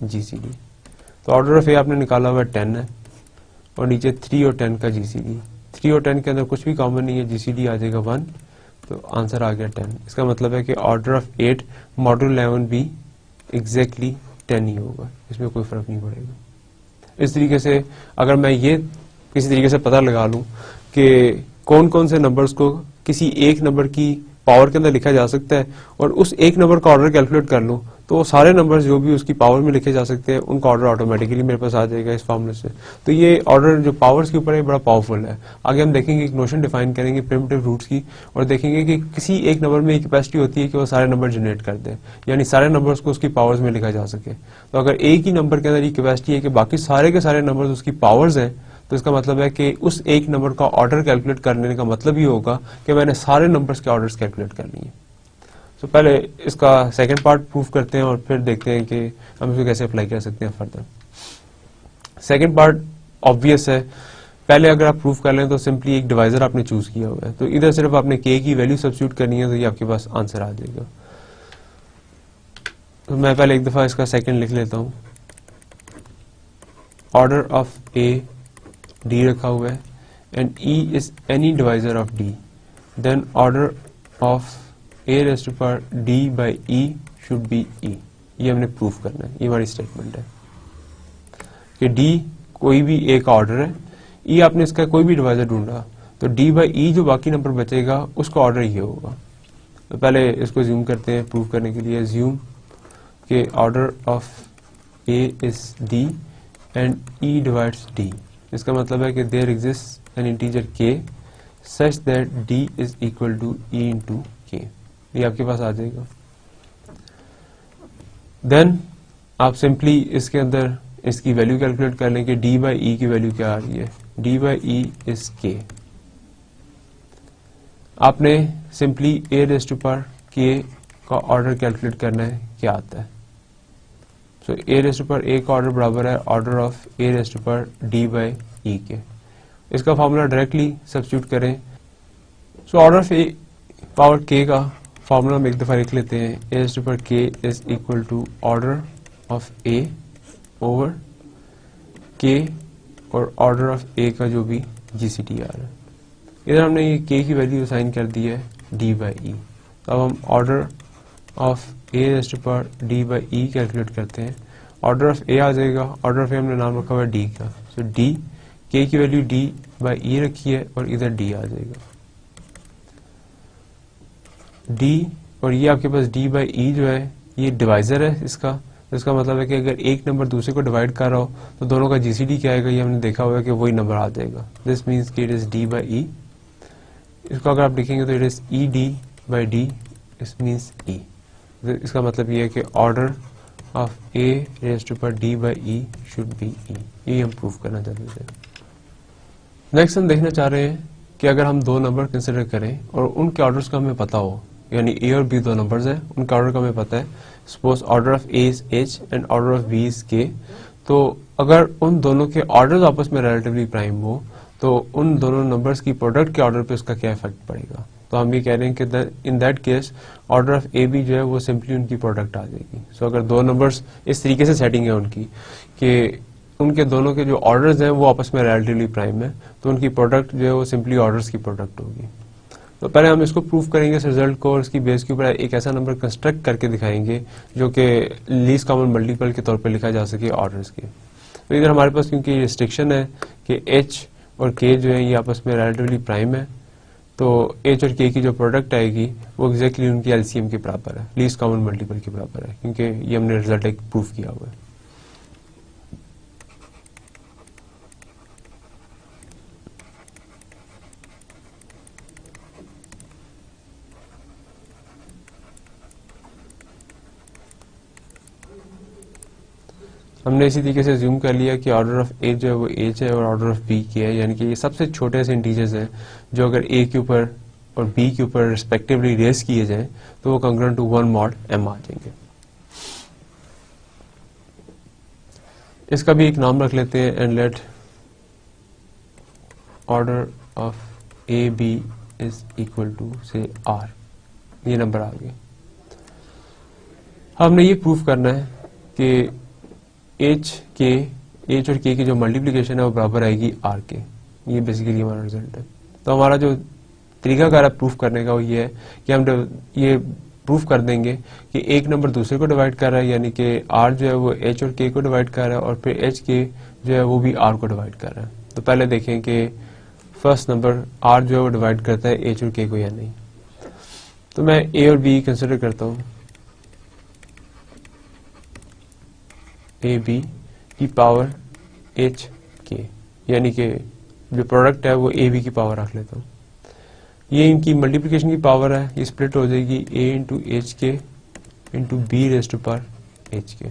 GCD। तो ऑर्डर ऑफ a आपने निकाला हुआ 10 है और नीचे 3 और 10 का GCD। 3 और 10 के अंदर कुछ भी कॉमन नहीं है, GCD आ जाएगा 1, तो आंसर आ गया 10। इसका मतलब है कि ऑर्डर ऑफ 8 मॉड्यूल 11 भी एग्जैक्टली 10 ही होगा, इसमें कोई फर्क नहीं पड़ेगा। इस तरीके से अगर मैं ये किसी तरीके से पता लगा लूं कि कौन कौन से नंबर्स को किसी एक नंबर की पावर के अंदर लिखा जा सकता है और उस एक नंबर का ऑर्डर कैलकुलेट कर लूं तो वो सारे नंबर्स जो भी उसकी पावर में लिखे जा सकते हैं उनका ऑर्डर ऑटोमेटिकली मेरे पास आ जाएगा इस फॉर्मूले से। तो ये ऑर्डर जो पावर्स के ऊपर है बड़ा पावरफुल है। आगे हम देखेंगे एक नोशन डिफाइन करेंगे प्रिमिटिव रूट्स की और देखेंगे कि किसी एक नंबर में एक कैपेसिटी होती है कि वो सारे नंबर जनरेट कर दे, यानी सारे नंबर्स को उसकी पावर्स में लिखा जा सके। तो अगर एक ही नंबर के अंदर ये कैपेसिटी है कि बाकी सारे के सारे नंबर्स उसकी पावर्स हैं तो इसका मतलब है कि उस एक नंबर का ऑर्डर कैलकुलेट करने का मतलब ये होगा कि मैंने सारे नंबर्स के ऑर्डर्स कैलकुलेट कर लिए। तो पहले इसका सेकंड पार्ट प्रूफ करते हैं और फिर देखते हैं कि हम इसको कैसे अप्लाई कर सकते हैं फर्दर। सेकंड पार्ट ऑब्वियस है, पहले अगर आप प्रूफ कर लें तो सिंपली एक डिवाइजर आपने चूज किया हुआ है, तो इधर सिर्फ आपने k की वैल्यू सब्स्टिट्यूट करनी है तो ये आपके पास आंसर आ जाएगा। तो मैं पहले एक दफा इसका सेकंड लिख लेता हूं। ऑर्डर ऑफ a d रखा हुआ है and e is any divisor of d, then order of a raised to power d by e should be e। ये हमने प्रूफ करना है, ये हमारी स्टेटमेंट है कि d कोई भी a का ऑर्डर है, e आपने इसका कोई भी डिवाइजर ढूंढा तो d by e जो बाकी नंबर बचेगा उसका ऑर्डर ये होगा। तो पहले इसको ज्यूम करते हैं प्रूफ करने के लिए। ज्यूम के order of a is d and e divides d, इसका मतलब है कि there exist an integer k such that d is equal to e into k। ये आपके पास आ जाएगा। देन आप सिंपली इसके अंदर इसकी वैल्यू कैलकुलेट कर लें कि d by e की वैल्यू क्या आ रही है। d by e is k। आपने simply a raised to power k का ऑर्डर कैलकुलेट करना है, क्या आता है। सो a raised to power a का ऑर्डर बराबर है order of a raised to power d by e के। इसका फॉर्मूला डायरेक्टली सब्स्टिट्यूट करें। So order of a power k का फॉर्मूला हम एक दफ़ा लिख लेते हैं, a raised to power k is equal to order of a over k और ऑर्डर ऑफ a का जो भी GCD आ रहा है। इधर हमने ये k की वैल्यू असाइन कर दी है d बाई ई। तो अब हम order of a raised to power d by E calculate करते हैं। ऑर्डर ऑफ a आ जाएगा, ऑर्डर ऑफ a हमने नाम रखा हुआ है d का, सो d k की वैल्यू d बाई ई रखी है और इधर d आ जाएगा d, और ये आपके पास d बाई ई जो है ये डिवाइजर है इसका। तो इसका मतलब है कि अगर एक नंबर दूसरे को डिवाइड कर रहा हो तो दोनों का GCD क्या आएगा, ये हमने देखा हुआ है कि वही नंबर आ जाएगा। दिस मीन्स कि it is d by E. इसको अगर आप लिखेंगे तो it is E D by D, इस मीन्स ई। इसका मतलब ये है कि order of a raised to power d by e should be e। ये हम प्रूव करना चाहते थे। नेक्स्ट हम देखना चाह रहे हैं कि अगर हम दो नंबर कंसिडर करें और उनके ऑर्डर्स का हमें पता हो, यानी a और b दो नंबर्स हैं, उनका ऑर्डर का हमें पता है। Suppose order of a is h and order of b is k। तो अगर उन दोनों के ऑर्डर्स आपस में रिलेटिवली प्राइम हो तो उन दोनों नंबर्स की प्रोडक्ट के ऑर्डर पे उसका क्या इफेक्ट पड़ेगा। तो हम ये कह रहे हैं कि in that case order of a b जो है वो सिंपली उनकी प्रोडक्ट आ जाएगी। सो अगर दो नंबर्स इस तरीके से सेटिंग है उनकी कि उनके दोनों के जो ऑर्डर्स हैं वो आपस में रिलेटिवली प्राइम है, तो उनकी प्रोडक्ट जो है वो सिंपली ऑर्डर्स की प्रोडक्ट होगी। तो पहले हम इसको प्रूव करेंगे इस रिजल्ट को, और इसकी बेस के ऊपर एक ऐसा नंबर कंस्ट्रक्ट करके दिखाएंगे जो कि लीस्ट कॉमन मल्टीपल के तौर पे लिखा जा सके ऑर्डर्स के। तो इधर हमारे पास क्योंकि रिस्ट्रिक्शन है कि h और k जो है ये आपस में रिलेटिवली प्राइम है, तो h और k की जो प्रोडक्ट आएगी वो एग्जैक्टली उनकी LCM के बराबर है, लीस्ट कॉमन मल्टीपल के बराबर है, क्योंकि ये हमने रिजल्ट एक प्रूव किया हुआ है। हमने इसी तरीके से ज्यूम कर लिया कि ऑर्डर ऑफ a जो है वो h है और ऑर्डर ऑफ b k है, यानी कि ये सबसे छोटे से इंटीजर्स हैं जो अगर a के ऊपर और b के ऊपर रिस्पेक्टिवली रेस किए जाएं तो वो कंग्रुएंट टू 1 मॉड m आ जाएंगे। इसका भी एक नाम रख लेते हैं and let order of a b is equal to से r। ये नंबर आ गए। हमने ये प्रूव करना है कि h और k की जो मल्टीप्लिकेशन है वो बराबर आएगी r के। ये बेसिकली हमारा रिजल्ट है। तो हमारा जो तरीकाकार है प्रूफ करने का वो ये है कि हम ये प्रूफ कर देंगे कि एक नंबर दूसरे को डिवाइड कर रहा है, यानी कि r जो है वो h और k को डिवाइड कर रहा है, और फिर h k जो है वो भी r को डिवाइड कर रहा है। तो पहले देखें कि फर्स्ट नंबर r जो है वो डिवाइड करता है h और k को या नहीं। तो मैं a और b कंसिडर करता हूँ, ए बी की पावर एच के, यानी कि जो प्रोडक्ट है वो ए बी की पावर रख लेता हूँ। ये इनकी मल्टीप्लिकेशन की पावर है, ये स्प्लिट हो जाएगी a into h k into b raise to power H k.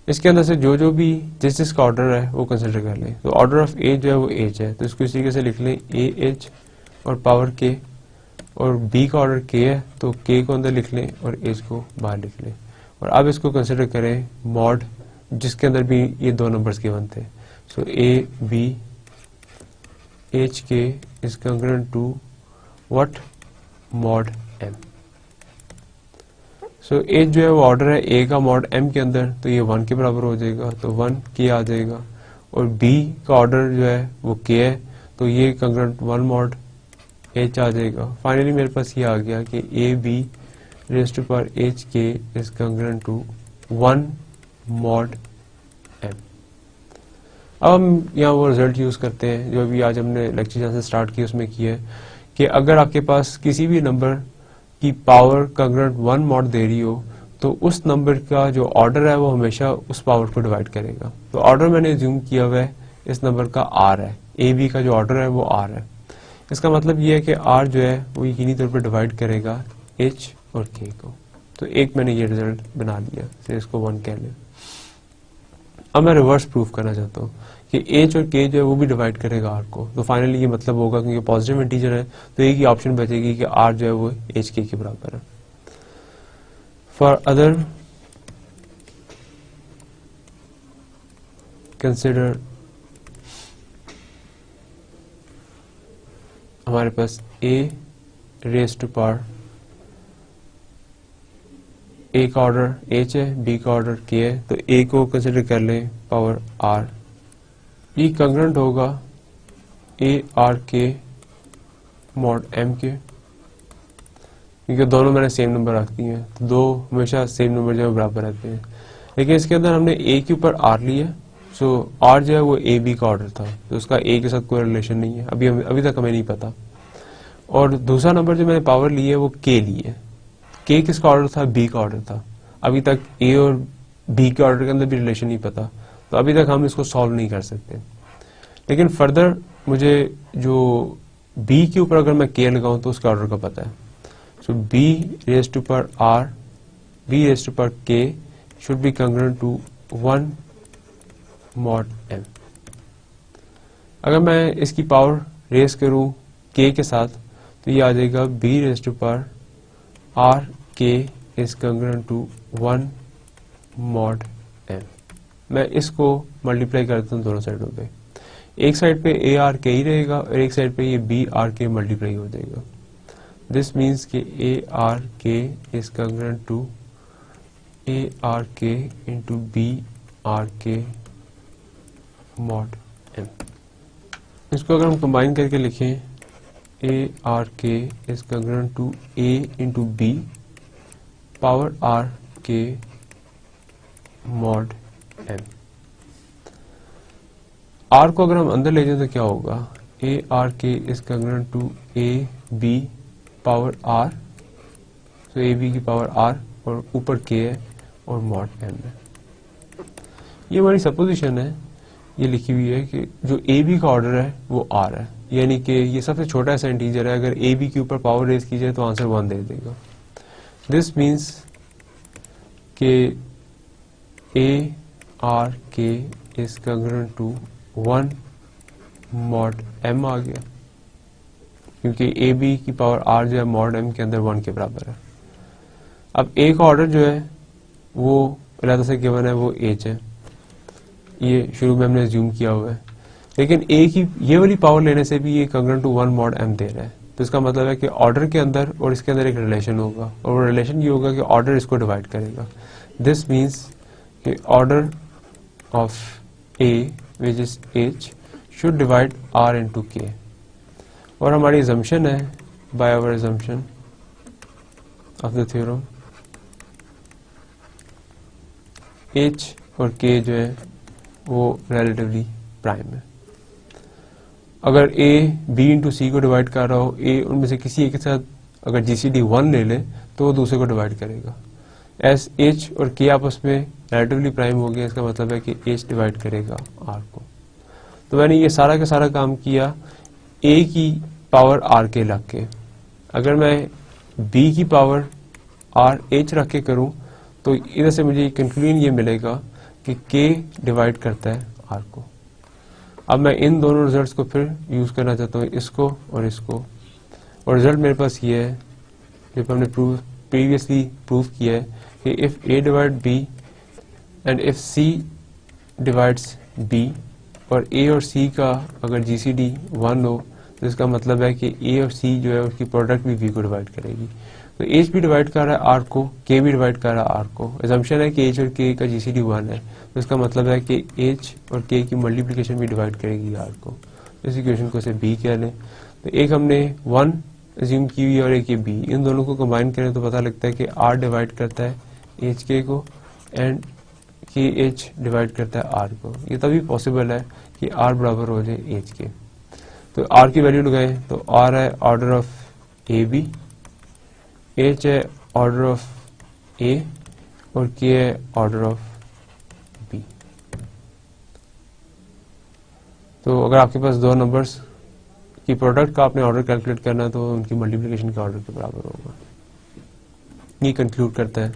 इसके अंदर से जो भी जिसका ऑर्डर है वो कंसिडर कर लें। तो ऑर्डर ऑफ ए जो है वो एच है, तो इसको इस तरीके से लिख लें ए एच और पावर के, और बी का ऑर्डर के है तो के को अंदर लिख लें और एच को बाहर लिख लें। और अब इसको कंसिडर करें मॉड जिसके अंदर भी ये दो नंबर्स गिवन थे। सो ए बी एच के is congruent to what, mod m. So h जो है वो ऑर्डर है ए का मॉड एम के अंदर, तो ये 1 के बराबर हो जाएगा, तो 1 के आ जाएगा। और बी का ऑर्डर जो है वो के है, तो ये कंग्रुएंट 1 मॉड एच आ जाएगा। फाइनली मेरे पास ये आ गया कि A B raise to power H के is congruent to 1 mod M. अब हम यहाँ वो रिजल्ट यूज करते हैं जो अभी आज हमने लेक्चर जहाँ से स्टार्ट किया उसमें किया है कि अगर आपके पास किसी भी नंबर की पावर कंग्रुएंट 1 मॉड दे रही हो तो उस नंबर का जो ऑर्डर है वो हमेशा उस पावर को डिवाइड करेगा। तो ऑर्डर मैंने ज्यूम किया हुआ है इस नंबर का आर है, ए बी का जो ऑर्डर है वो आर है। इसका मतलब ये है कि आर जो है वो यकीनी तौर पर डिवाइड करेगा एच और के को। तो एक मैंने ये रिजल्ट बना लिया, फिर इसको 1 कह लें। अब मैं रिवर्स प्रूफ करना चाहता हूँ कि एच और के जो है वो भी डिवाइड करेगा आर को। तो फाइनली ये मतलब होगा क्योंकि पॉजिटिव इंटीजर है तो एक ही ऑप्शन बचेगी कि आर जो है वो एच के बराबर है। फॉर अदर कंसिडर हमारे पास ए रेज टू पावर ए का ऑर्डर एच है, बी का ऑर्डर के है, तो ए को कंसिडर कर लें पावर आर। ये कंग्रेंट होगा a are k mod m के, क्योंकि दोनों मैंने सेम नंबर रख दिए हैं, तो दो हमेशा सेम नंबर जो है बराबर रहते हैं। लेकिन इसके अंदर हमने ए के ऊपर आर लिया, सो आर जो है वो ए बी का ऑर्डर था, तो उसका ए के साथ कोई रिलेशन नहीं है, अभी तक हमें नहीं पता। और दूसरा नंबर जो मैंने पावर ली है वो के ली है। के किसका ऑर्डर था? बी का ऑर्डर था। अभी तक ए और बी के ऑर्डर के अंदर भी रिलेशन नहीं पता, तो अभी तक हम इसको सॉल्व नहीं कर सकते। लेकिन फर्दर मुझे जो बी के ऊपर अगर मैं के लगाऊं तो उसका ऑर्डर का पता है। So B raise to power R, B raise to power K should be congruent to 1 mod M. अगर मैं इसकी पावर रेज करूं के के साथ तो ये आ जाएगा B raise to power are के is congruent to 1 mod M. मैं इसको मल्टीप्लाई करता हूँ दोनों साइडों पे। एक साइड पे ए आर के ही रहेगा और एक साइड पे ये बी आर के मल्टीप्लाई हो जाएगा। दिस मीन्स कि ए आर के is congruent to a are k into b r k mod m. इसको अगर हम कंबाइन करके लिखें, ए आर के is congruent to a into b power are k mod m. R को अगर हम अंदर ले जाए तो क्या होगा? ए आर के is congruent to a b power r, तो ए बी की पावर आर और ऊपर के है और मॉड एम है। ये हमारी सपोजिशन है, ये लिखी हुई है कि जो ए बी का ऑर्डर है वो आर है, यानी कि ये सबसे छोटा ऐसा इंटीजर है। अगर ए बी के ऊपर पावर रेज की जाए तो आंसर 1 दे देगा। दिस मीन्स के ए आर के is congruent to 1 mod M आ गया, क्योंकि ए बी की पावर आर जो है मॉड एम के अंदर 1 के बराबर है। अब ए का ऑर्डर जो है वो अलग से गिवन है, वो एच है, ये शुरू में हमने अज्यूम किया हुआ है। लेकिन ए की ये वाली पावर लेने से भी ये कंग्रेंट टू 1 मॉड एम दे रहा है, तो इसका मतलब है कि ऑर्डर के अंदर और इसके अंदर एक रिलेशन होगा, और वो रिलेशन ये होगा कि ऑर्डर इसको डिवाइड करेगा। दिस मीन्स कि order of a which is h should divide r into k. और हमारी assumption है, by our assumption of the theorem, h और k जो है वो रिलेटिवली प्राइम है। अगर a b इंटू सी को डिवाइड कर रहा हो, a उनमें से किसी एक के साथ अगर GCD 1 ले ले तो वो दूसरे को डिवाइड करेगा। एस h और k आपस में रिलेटिवली प्राइम हो गया, इसका मतलब है कि h डिवाइड करेगा r को। तो मैंने ये सारा का सारा काम किया a की पावर r के लग के। अगर मैं b की पावर r h रख के करूं तो इधर से मुझे कंक्लूजन ये मिलेगा कि k डिवाइड करता है r को। अब मैं इन दोनों रिजल्ट्स को फिर यूज करना चाहता हूँ, इसको और इसको, और रिजल्ट मेरे पास ये है जो हमने प्रीवियसली प्रूव किया है कि if a divide b and if c divides b, और a और c का अगर GCD 1 हो तो इसका मतलब है कि a और c जो है उसकी प्रोडक्ट भी b को डिवाइड करेगी। तो h भी डिवाइड कर रहा है r को, k भी डिवाइड कर रहा है r को। assumption है कि h और k का GCD 1 है, तो इसका मतलब है कि h और k की मल्टीप्लिकेशन भी डिवाइड करेगी r को। इस इक्वेशन को से b कह लें। तो एक हमने 1 अज्यूम की हुई और एक ये b, इन दोनों को कंबाइन करें तो पता लगता है कि r डिवाइड करता है hk को एंड kh डिवाइड करता है r को। ये तभी पॉसिबल है कि r बराबर हो जाए h के। तो r की वैल्यू लगाएं तो r है order of a b, h है ऑर्डर ऑफ a और k है ऑर्डर ऑफ b। तो अगर आपके पास दो नंबर्स की प्रोडक्ट का आपने ऑर्डर कैलकुलेट करना है तो उनकी मल्टीप्लिकेशन के ऑर्डर के बराबर होगा। ये कंक्लूड करता है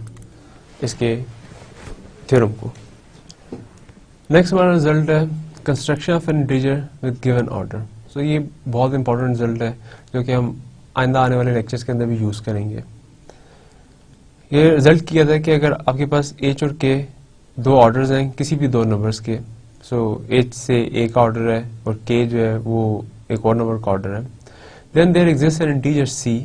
इसके थ्योरम को। नेक्स्ट हमारा रिजल्ट है construction of an integer with given order. So ये बहुत इंपॉर्टेंट रिजल्ट है जो कि हम आइंदा आने वाले लेक्चर्स के अंदर भी यूज करेंगे। ये रिजल्ट किया था कि अगर आपके पास h और k दो ऑर्डर्स हैं किसी भी दो नंबर्स के, सो h से a का ऑर्डर है और k जो है वो एक और नंबर का ऑर्डर है, then there exist an integer c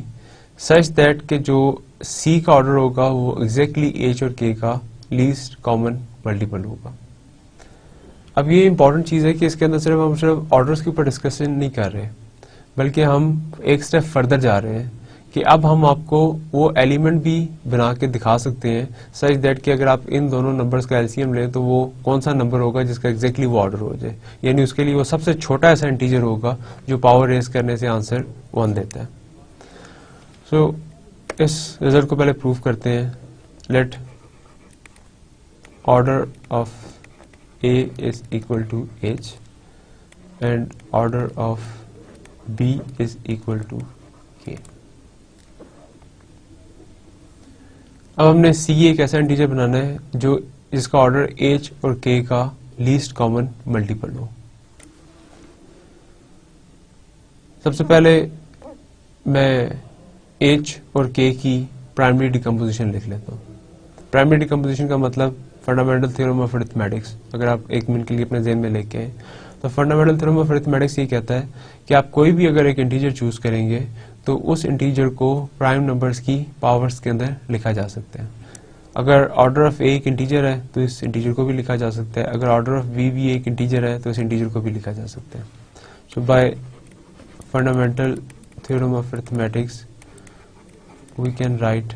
such that k जो सी का ऑर्डर होगा वो एग्जैक्टली एच और के का लीस्ट कॉमन मल्टीपल होगा। अब ये इंपॉर्टेंट चीज है कि इसके अंदर हम सिर्फ ऑर्डर्स के ऊपर डिस्कशन नहीं कर रहे, बल्कि हम एक स्टेप फर्दर जा रहे हैं कि अब हम आपको वो एलिमेंट भी बना के दिखा सकते हैं सच दैट कि अगर आप इन दोनों नंबर्स का एलसीएम लें तो वो कौन सा नंबर होगा जिसका एग्जैक्टली वो ऑर्डर हो जाए, यानी उसके लिए वो सबसे छोटा ऐसा इंटीजर होगा जो पावर रेस करने से आंसर 1 देता है। सो इस रिजल्ट को पहले प्रूव करते हैं। Let order of A is equal to H and order of B is equal to K। अब हमने C एक ऐसा इंटीजर बनाना है जो जिसका ऑर्डर H और K का लीस्ट कॉमन मल्टीपल हो। सबसे पहले मैं H और K की प्राइमरी डिकम्पोजिशन लिख लेता हूँ। प्राइमरी डिकम्पोजिशन का मतलब फंडामेंटल थ्योरम ऑफ अरिथमेटिक्स, अगर आप एक मिनट के लिए अपने ज़हन में लेके आए तो फंडामेंटल थ्योरम ऑफ अरिथमेटिक्स ये कहता है कि आप कोई भी अगर एक इंटीजर चूज करेंगे तो उस इंटीजर को प्राइम नंबर्स की पावर्स के अंदर लिखा जा सकता है। अगर ऑर्डर ऑफ ए एक इंटीजर है तो इस इंटीजर को भी लिखा जा सकता है, अगर ऑर्डर ऑफ बी भी एक इंटीजर है तो इस इंटीजर को भी लिखा जा सकता है। So by fundamental theorem of arithmetics we can write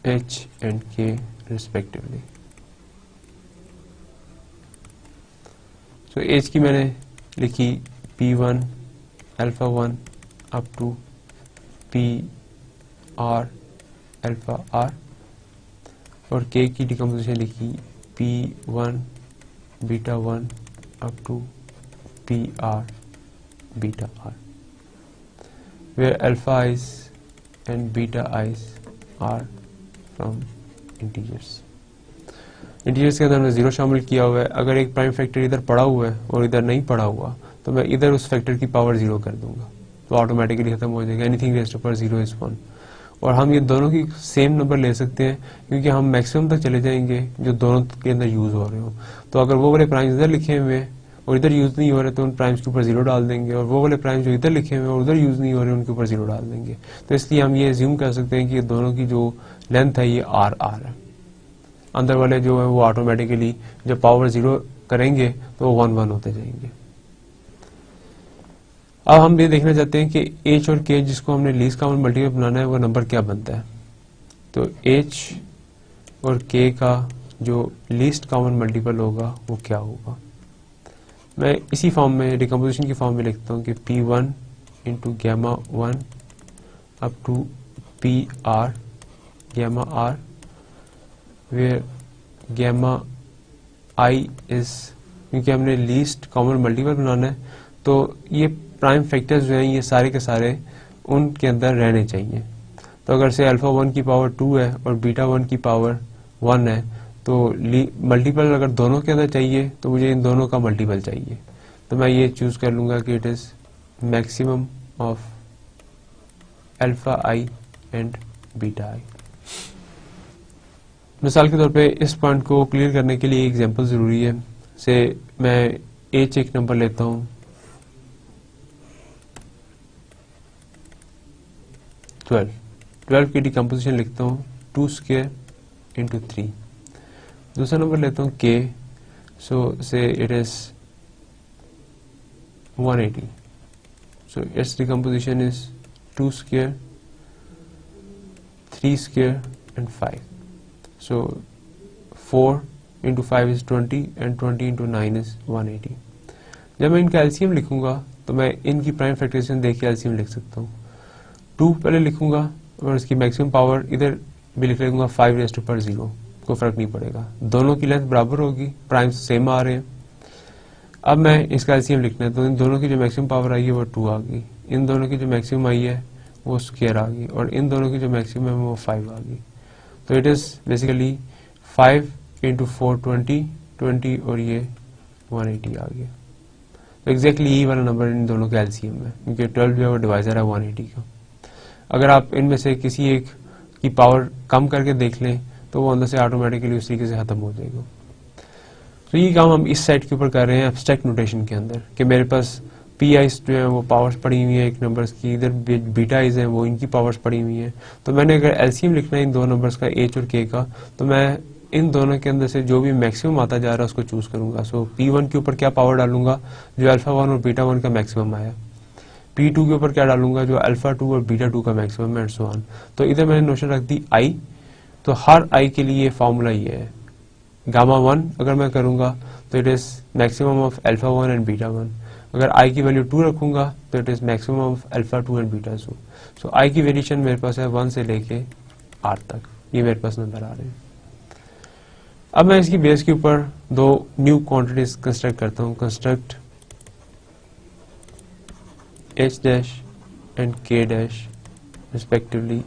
H and K respectively। So H की मैंने लिखी P1 alpha 1 up to P R alpha R और K की डिकम्पोजिशन लिखी P1 beta 1 up to P R beta R where alpha i's and beta i's are from integers. Integers के अंदर हमने 0 शामिल किया हुआ है। अगर एक प्राइम फैक्टर इधर पड़ा हुआ है और इधर नहीं पड़ा हुआ तो मैं इधर उस फैक्टर की पावर 0 कर दूंगा तो ऑटोमेटिकली खत्म हो जाएगा। Anything raised to power 0 is 1। और हम ये दोनों की सेम नंबर ले सकते हैं क्योंकि हम मैक्सिमम तक चले जाएंगे जो दोनों के अंदर यूज हो रहे हो। तो अगर वो वाले प्राइम्स इधर लिखे हुए हैं और इधर यूज नहीं हो रहे तो उन प्राइम्स के ऊपर 0 डाल देंगे, और वो वाले प्राइम्स जो इधर लिखे हुए हैं और उधर यूज नहीं हो रहे उनके ऊपर 0 डाल देंगे। तो इसलिए हम ये एज्यूम कर सकते हैं कि ये दोनों की जो लेंथ है ये आर आर है। अंदर वाले जो है वो ऑटोमेटिकली जब पावर 0 करेंगे तो वो 1 1 होते जाएंगे। अब हम ये देखना चाहते हैं कि एच और के जिसको हमने लीस्ट कॉमन मल्टीपल बनाना है वो नंबर क्या बनता है। तो एच और के का जो लीस्ट कॉमन मल्टीपल होगा वो क्या होगा। मैं इसी फॉर्म में डिकम्पोजिशन की फॉर्म में लिखता हूँ कि P1 into gamma 1 up to p r gamma r where gamma i is, क्योंकि हमने लीस्ट कॉमन मल्टीपल बनाना है तो ये प्राइम फैक्टर्स जो हैं ये सारे के सारे उनके अंदर रहने चाहिए। तो अगर से अल्फा 1 की पावर 2 है और बीटा 1 की पावर 1 है तो मल्टीपल अगर दोनों के अंदर चाहिए तो मुझे इन दोनों का मल्टीपल चाहिए। तो मैं ये चूज कर लूंगा कि it is maximum of alpha i and beta i. मिसाल के तौर पे इस पॉइंट को क्लियर करने के लिए एग्जांपल जरूरी है। से मैं एच एक नंबर लेता हूं 12 की डिकम्पोजिशन लिखता हूं 2 स्क्वायर इंटू 3। दूसरा नंबर लेता हूं के, सो से it is 180। So it's decomposition is 2 square 3 square and 5। So 4 into 5 is 20 and 20 into 9 is 180। जब मैं इनका एलसीएम लिखूंगा तो मैं इनकी प्राइम फैक्टराइजेशन देख के एलसीएम लिख सकता हूँ। 2 पहले लिखूंगा और उसकी मैक्सिमम पावर इधर भी लिख लूंगा 5 raised to power 0, कोई फर्क नहीं पड़ेगा, दोनों की लेंथ बराबर होगी, प्राइम्स सेम आ रहे हैं। अब मैं इसका एलसीएम लिखना है तो इन दोनों की जो मैक्सिमम पावर आई है वो 2 आ गई, इन दोनों की जो मैक्सिमम आई है वो स्क्वायर आ गई और इन दोनों की जो मैक्सिमम है वो 5 आ गई। तो इट इज बेसिकली 5 इंटू 4 20 और ये 180 आ गया। तो एग्जैक्टली यही वाला नंबर इन दोनों का एलसीएम है क्योंकि 12 जो है वो डिवाइजर है 180 का। अगर आप इनमें से किसी एक की पावर कम करके देख लें तो वो अंदर से ऑटोमेटिकली उस तरीके से खत्म हो जाएगा। तो ये काम हम इस साइड के ऊपर कर रहे हैं एब्स्ट्रैक्ट नोटेशन के अंदर, कि मेरे पास पी आईज जो है वो पावर्स पड़ी हुई है एक नंबर्स की, इधर बीटा आईज है वो इनकी पावर्स पड़ी हुई है। तो मैंने अगर एलसीएम लिखना है इन दो नंबर्स का एच और के का, तो मैं इन दोनों के अंदर से जो भी मैक्सिमम आता जा रहा है उसको चूज करूंगा। सो P1 के ऊपर क्या पावर डालूंगा, जो अल्फा 1 और बीटा 1 का मैक्सिमम आया। P2 के ऊपर क्या डालूंगा, जो अल्फा 2 और बीटा 2 का मैक्सिमम एंड सो ऑन। तो इधर मैंने नोशन रख दी आई, तो हर आई के लिए फॉर्मूला ये है। गामा 1 अगर मैं करूंगा तो it is maximum of alpha 1 and beta 1। अगर आई की वैल्यू 2 रखूंगा तो it is maximum of alpha 2 and beta 2। सो आई की वेरिएशन मेरे पास है 1 से लेके आर तक, ये मेरे पास नंबर आ रहे हैं। अब मैं इसकी बेस के ऊपर दो न्यू क्वांटिटीज कंस्ट्रक्ट करता हूं। कंस्ट्रक्ट एच डैश एंड के dash respectively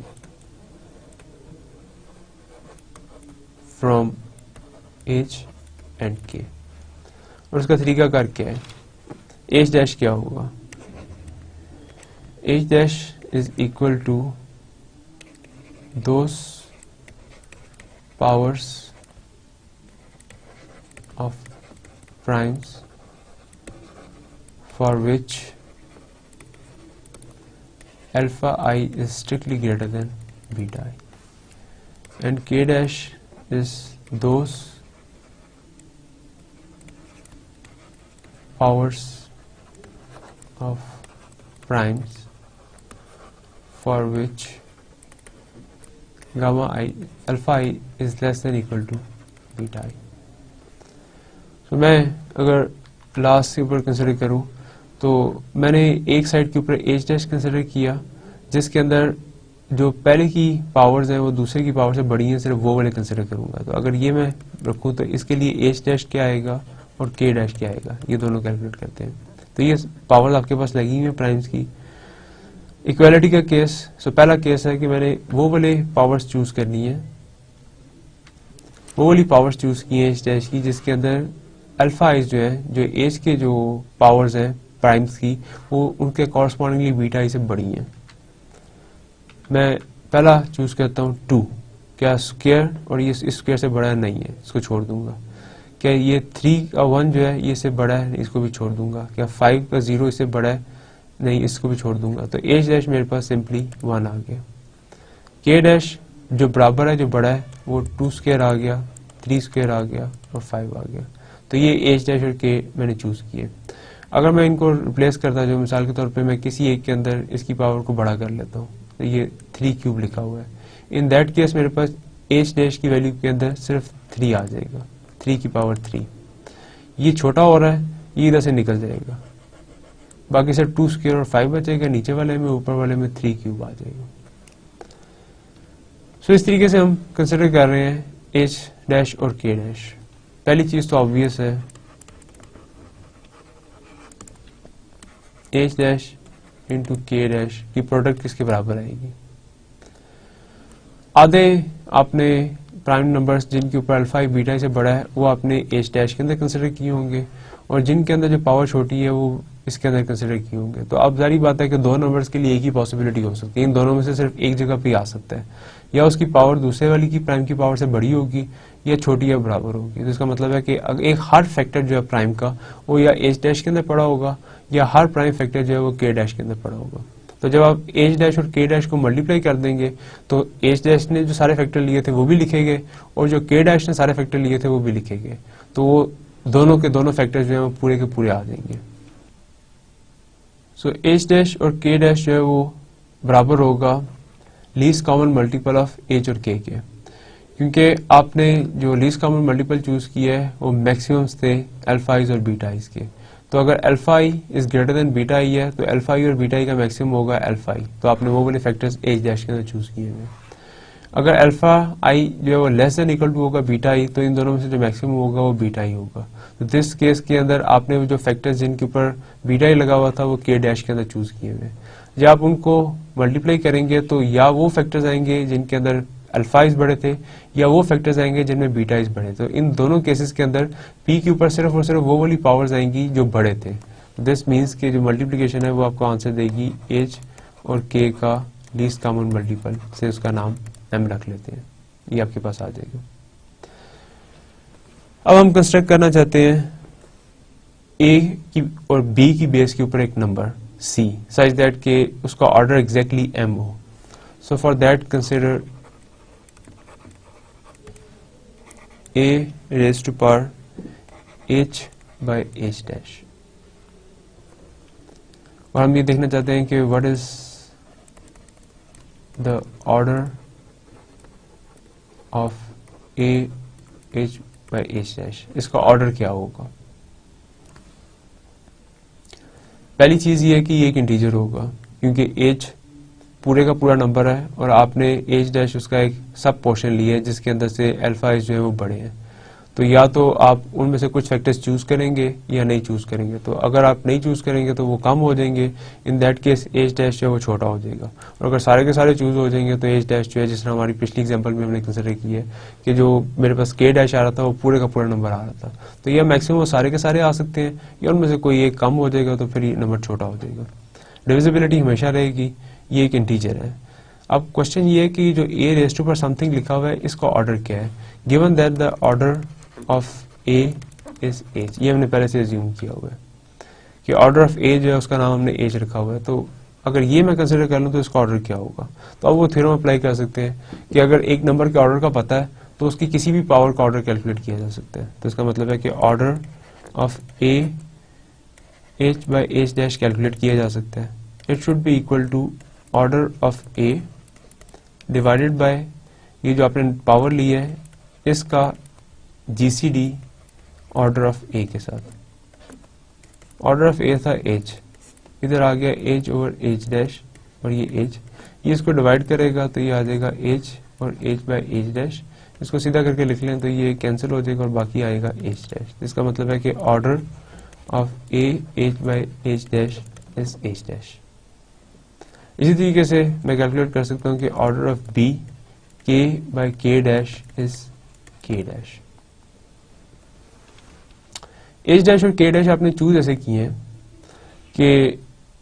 from H and के। और उसका तरीकाकार क्या है, एच डैश क्या होगा, h dash is equal to those powers of primes for which alpha I is strictly greater than beta I, and k dash is those powers of primes for which gamma I alpha I is less than equal to beta I। तो मैं अगर last के ऊपर consider करूं तो मैंने एक side के ऊपर एच डैश कंसिडर किया, जिसके अंदर जो पहले की पावर्स हैं वो दूसरे की पावर से बड़ी हैं, सिर्फ वो वाले कंसिडर करूंगा। तो अगर ये मैं रखूं तो इसके लिए एच डैश क्या आएगा और के डैश क्या आएगा, ये दोनों कैलकुलेट करते हैं। तो ये पावर्स आपके पास लगी हुई है प्राइम्स की। इक्वालिटी का केस, सो पहला केस है कि मैंने वो वाले पावर्स चूज करनी है, वो वाली पावर्स चूज की है एच डैश की, जिसके अंदर अल्फा आइज जो है, जो एज के जो पावर्स हैं प्राइम्स की, वो उनके कॉरस्पॉन्डिंगली बीटा आई से बड़ी हैं। मैं पहला चूज करता हूँ 2, क्या स्क्वायर और ये इस स्क्वायर से बड़ा नहीं है, इसको छोड़ दूंगा। क्या ये 3 का 1 जो है ये इससे बड़ा है, इसको भी छोड़ दूंगा। क्या 5 का 0 इससे बड़ा है, नहीं, इसको भी छोड़ दूंगा। तो एच डैश मेरे पास सिंपली 1 आ गया। के डैश जो बराबर है, जो बड़ा है, वो 2 स्क्वायर आ गया, 3 स्क्वायर आ गया और 5 आ गया। तो ये एच डैश और के मैंने चूज किए। अगर मैं इनको रिप्लेस करता, जो मिसाल के तौर पे मैं किसी एक के अंदर इसकी पावर को बड़ा कर लेता हूँ, तो ये 3 क्यूब लिखा हुआ है। इन दैट केस मेरे पास एच डैश की वैल्यू के अंदर सिर्फ 3 आ जाएगा, 3 की पावर 3। ये छोटा हो रहा है, ये इधर से निकल जाएगा, बाकी सिर्फ 2 स्क्वायर और 5 बचेगा। नीचे वाले में, ऊपर वाले में 3 क्यूब आ जाएगा। सो इस तरीके से हम कंसिडर कर रहे हैं एच डैश और के डैश। पहली चीज तो ऑब्वियस है, एच डैश इंटू के डैश की प्रोडक्ट किसके बराबर आएगी। आधे आपने प्राइम नंबर्स जिनके ऊपर अल्फा आई बीटा से बड़ा है वो आपने एच डैश के अंदर कंसिडर किए होंगे, और जिनके अंदर जो पावर छोटी है वो इसके अंदर कंसिडर किए होंगे। तो अब जारी बात है कि दो नंबर्स के लिए एक ही पॉसिबिलिटी हो सकती है, इन दोनों में से सिर्फ एक जगह पे आ सकता है, या उसकी पावर दूसरे वाली की प्राइम की पावर से बड़ी होगी या छोटी या बराबर होगी। तो इसका मतलब है कि एक हर फैक्टर जो है प्राइम का वो या एच डैश के अंदर पड़ा होगा, या हर प्राइम फैक्टर जो है वो के डैश के अंदर पड़ा होगा। तो जब आप एच डैश और के डैश को मल्टीप्लाई कर देंगे तो एच डैश ने जो सारे फैक्टर लिए थे वो भी लिखेंगे, और जो के डैश ने सारे फैक्टर लिए थे वो भी लिखेंगे। तो वो दोनों के दोनों फैक्टर जो है वो पूरे के पूरे आ जाएंगे। सो एच डैश और के डैश जो है वो बराबर होगा least common multiple of H और के, क्योंकि आपने जो लीस्ट कॉमन मल्टीपल चूज किया है वो मैक्सिमम्स थे अल्फा आईज और बीटा आईज के। तो अगर alpha i is greater than beta i है तो अल्फा आई और बीटा आई का मैक्सिमम होगा अल्फा आई, तो आपने वो वाले फैक्टर्स एच डैश के अंदर चूज किए हैं। अगर अल्फा आई जो है वो लेस देन इक्वल टू होगा बीटा आई, तो इन दोनों में से जो मैक्सिमम होगा वो बीटा आई होगा। तो दिस केस के अंदर आपने जो फैक्टर्स जिनके ऊपर बीटा आई लगा हुआ था वो के डैश के अंदर चूज किए हुए। जब आप उनको मल्टीप्लाई करेंगे तो या वो फैक्टर्स आएंगे जिनके अंदर अल्फाइज बड़े थे, या वो फैक्टर्स आएंगे जिनमें बीटाइज बड़े। तो इन दोनों केसेस के अंदर पी के ऊपर सिर्फ और सिर्फ वो वाली पावर्स आएंगी जो बड़े थे। दिस मीन्स के जो मल्टीप्लिकेशन है वो आपको आंसर देगी एच और के का लीस्ट कॉमन मल्टीपल से उसका नाम एम रख लेते हैं, ये आपके पास आ जाएगा। अब हम कंस्ट्रक्ट करना चाहते हैं ए की और बी की बेस के ऊपर एक नंबर सी सच दैट के उसका ऑर्डर एग्जैक्टली एम हो. So for that consider a raised to power h by h dash. और हम ये देखना चाहते हैं कि what is the order of a h by h dash. इसका ऑर्डर क्या होगा. पहली चीज ये है कि ये एक इंटीजर होगा क्योंकि h पूरे का पूरा नंबर है और आपने h डैश उसका एक सब पोर्शन लिया है जिसके अंदर से अल्फा एच जो है वो बड़े हैं. तो या तो आप उनमें से कुछ फैक्टर्स चूज करेंगे या नहीं चूज करेंगे. तो अगर आप नहीं चूज करेंगे तो वो कम हो जाएंगे. इन दैट केस h डैश जो है वो छोटा हो जाएगा. और अगर सारे के सारे चूज हो जाएंगे तो h डैश जो है, जिस तरह हमारी पिछली एग्जांपल में हमने कंसिडर की है कि जो मेरे पास k डैश आ रहा था वो पूरे का पूरा नंबर आ रहा था. तो यह मैक्सिमम वो सारे के सारे आ सकते हैं या उनमें से कोई एक कम हो जाएगा तो फिर ये नंबर छोटा हो जाएगा. डिविजिबिलिटी हमेशा रहेगी. ये एक इंटीजर है. अब क्वेश्चन ये है कि जो a रेज़ टू पर समथिंग लिखा हुआ है इसका ऑर्डर क्या है. Given that the order of a is h. ये हमने पहले से अज्यूम किया हुआ है कि ऑर्डर ऑफ a जो है उसका नाम हमने h रखा हुआ है. तो अगर ये मैं कंसिडर कर लूँ तो इसका ऑर्डर क्या होगा. तो अब वो थ्योरम अप्लाई कर सकते हैं कि अगर एक नंबर के ऑर्डर का पता है तो उसकी किसी भी पावर का ऑर्डर कैलकुलेट किया जा सकता है. तो इसका मतलब है कि order of a h by h dash calculate किया जा सकता है. It should be equal to order of a divided by ये जो आपने पावर ली है इसका GCD ऑर्डर ऑफ a के साथ. ऑर्डर ऑफ a था h, इधर आ गया h ओवर h डैश और ये h. ये इसको डिवाइड करेगा तो ये आ जाएगा h और h बाय h डैश. इसको सीधा करके लिख लें तो ये कैंसिल हो जाएगा और बाकी आएगा h डैश. इसका मतलब है कि order of a h by h dash is h dash. इसी तरीके से मैं कैलकुलेट कर सकता हूँ कि order of b k by k dash is k dash. h dash और k डैश आपने चूज ऐसे किए हैं कि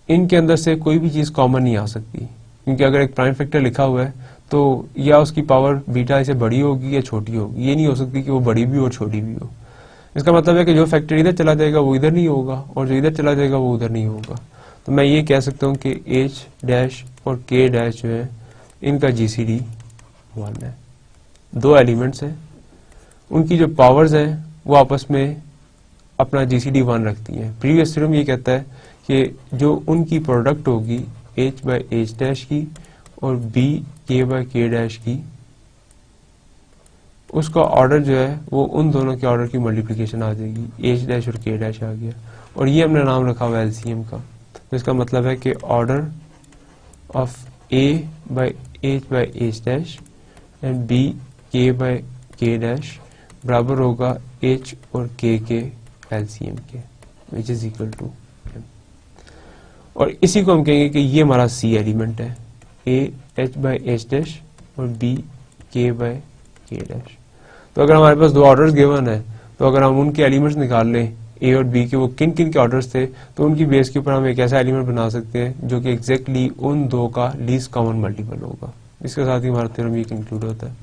इनके अंदर से कोई भी चीज कॉमन नहीं आ सकती क्योंकि अगर एक प्राइम फैक्टर लिखा हुआ है तो या उसकी पावर बीटा इससे बड़ी होगी या छोटी होगी. ये नहीं हो सकती कि वो बड़ी भी हो और छोटी भी हो. इसका मतलब है कि जो फैक्टर इधर चला जाएगा वो इधर नहीं होगा और जो इधर चला जाएगा वो उधर नहीं होगा. तो मैं ये कह सकता हूँ कि h डैश और k डैश जो है इनका GCD 1 है. दो एलिमेंट्स हैं, उनकी जो पावर्स हैं वो आपस में अपना GCD 1 रखती हैं. प्रीवियस थ्योरम ये कहता है कि जो उनकी प्रोडक्ट होगी h बाय h डैश की और b k by k dash की, उसका ऑर्डर जो है वो उन दोनों के ऑर्डर की मल्टीप्लिकेशन आ जाएगी. h डैश और k डैश आ गया और ये हमने नाम रखा हुआ LCM का. तो इसका मतलब है कि order of a by h by h dash and b k by k dash बराबर होगा h और k के LCM के, which is equal to m. और इसी को हम कहेंगे कि ये हमारा C एलिमेंट है, a h by h dash और b k by k dash. तो अगर हमारे पास दो ऑर्डर्स गिवन है तो अगर हम उनके एलिमेंट्स निकाल लें a और b के वो किन किन के ऑर्डर्स थे तो उनकी बेस के ऊपर हम एक ऐसा एलिमेंट बना सकते हैं जो कि एग्जैक्टली उन दो का लीस्ट कॉमन मल्टीपल होगा. इसके साथ ही हमारा थ्योरम ये कंक्लूड होता है.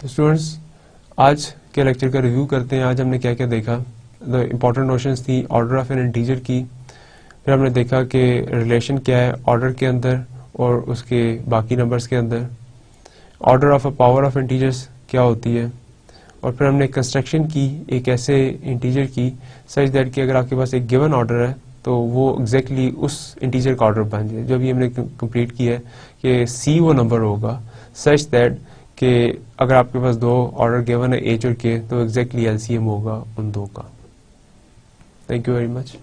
तो स्टूडेंट्स आज के लेक्चर का रिव्यू करते हैं. आज हमने क्या क्या देखा. द इम्पोर्टेंट नोशंस थी ऑर्डर ऑफ एन इंटीजर की. फिर हमने देखा कि रिलेशन क्या है ऑर्डर के अंदर और उसके बाकी नंबर्स के अंदर. Order of a power of integers क्या होती है. और फिर हमने कंस्ट्रक्शन की एक ऐसे इंटीजर की सच दैट कि अगर आपके पास एक गिवन ऑर्डर है तो वो एग्जैक्टली उस इंटीजर का ऑर्डर बन जाए. जो अभी हमने कंप्लीट किया है कि C वो नंबर होगा सच दैट कि अगर आपके पास दो ऑर्डर गिवन है h और k तो एग्जैक्टली LCM होगा उन दो का. Thank you very much.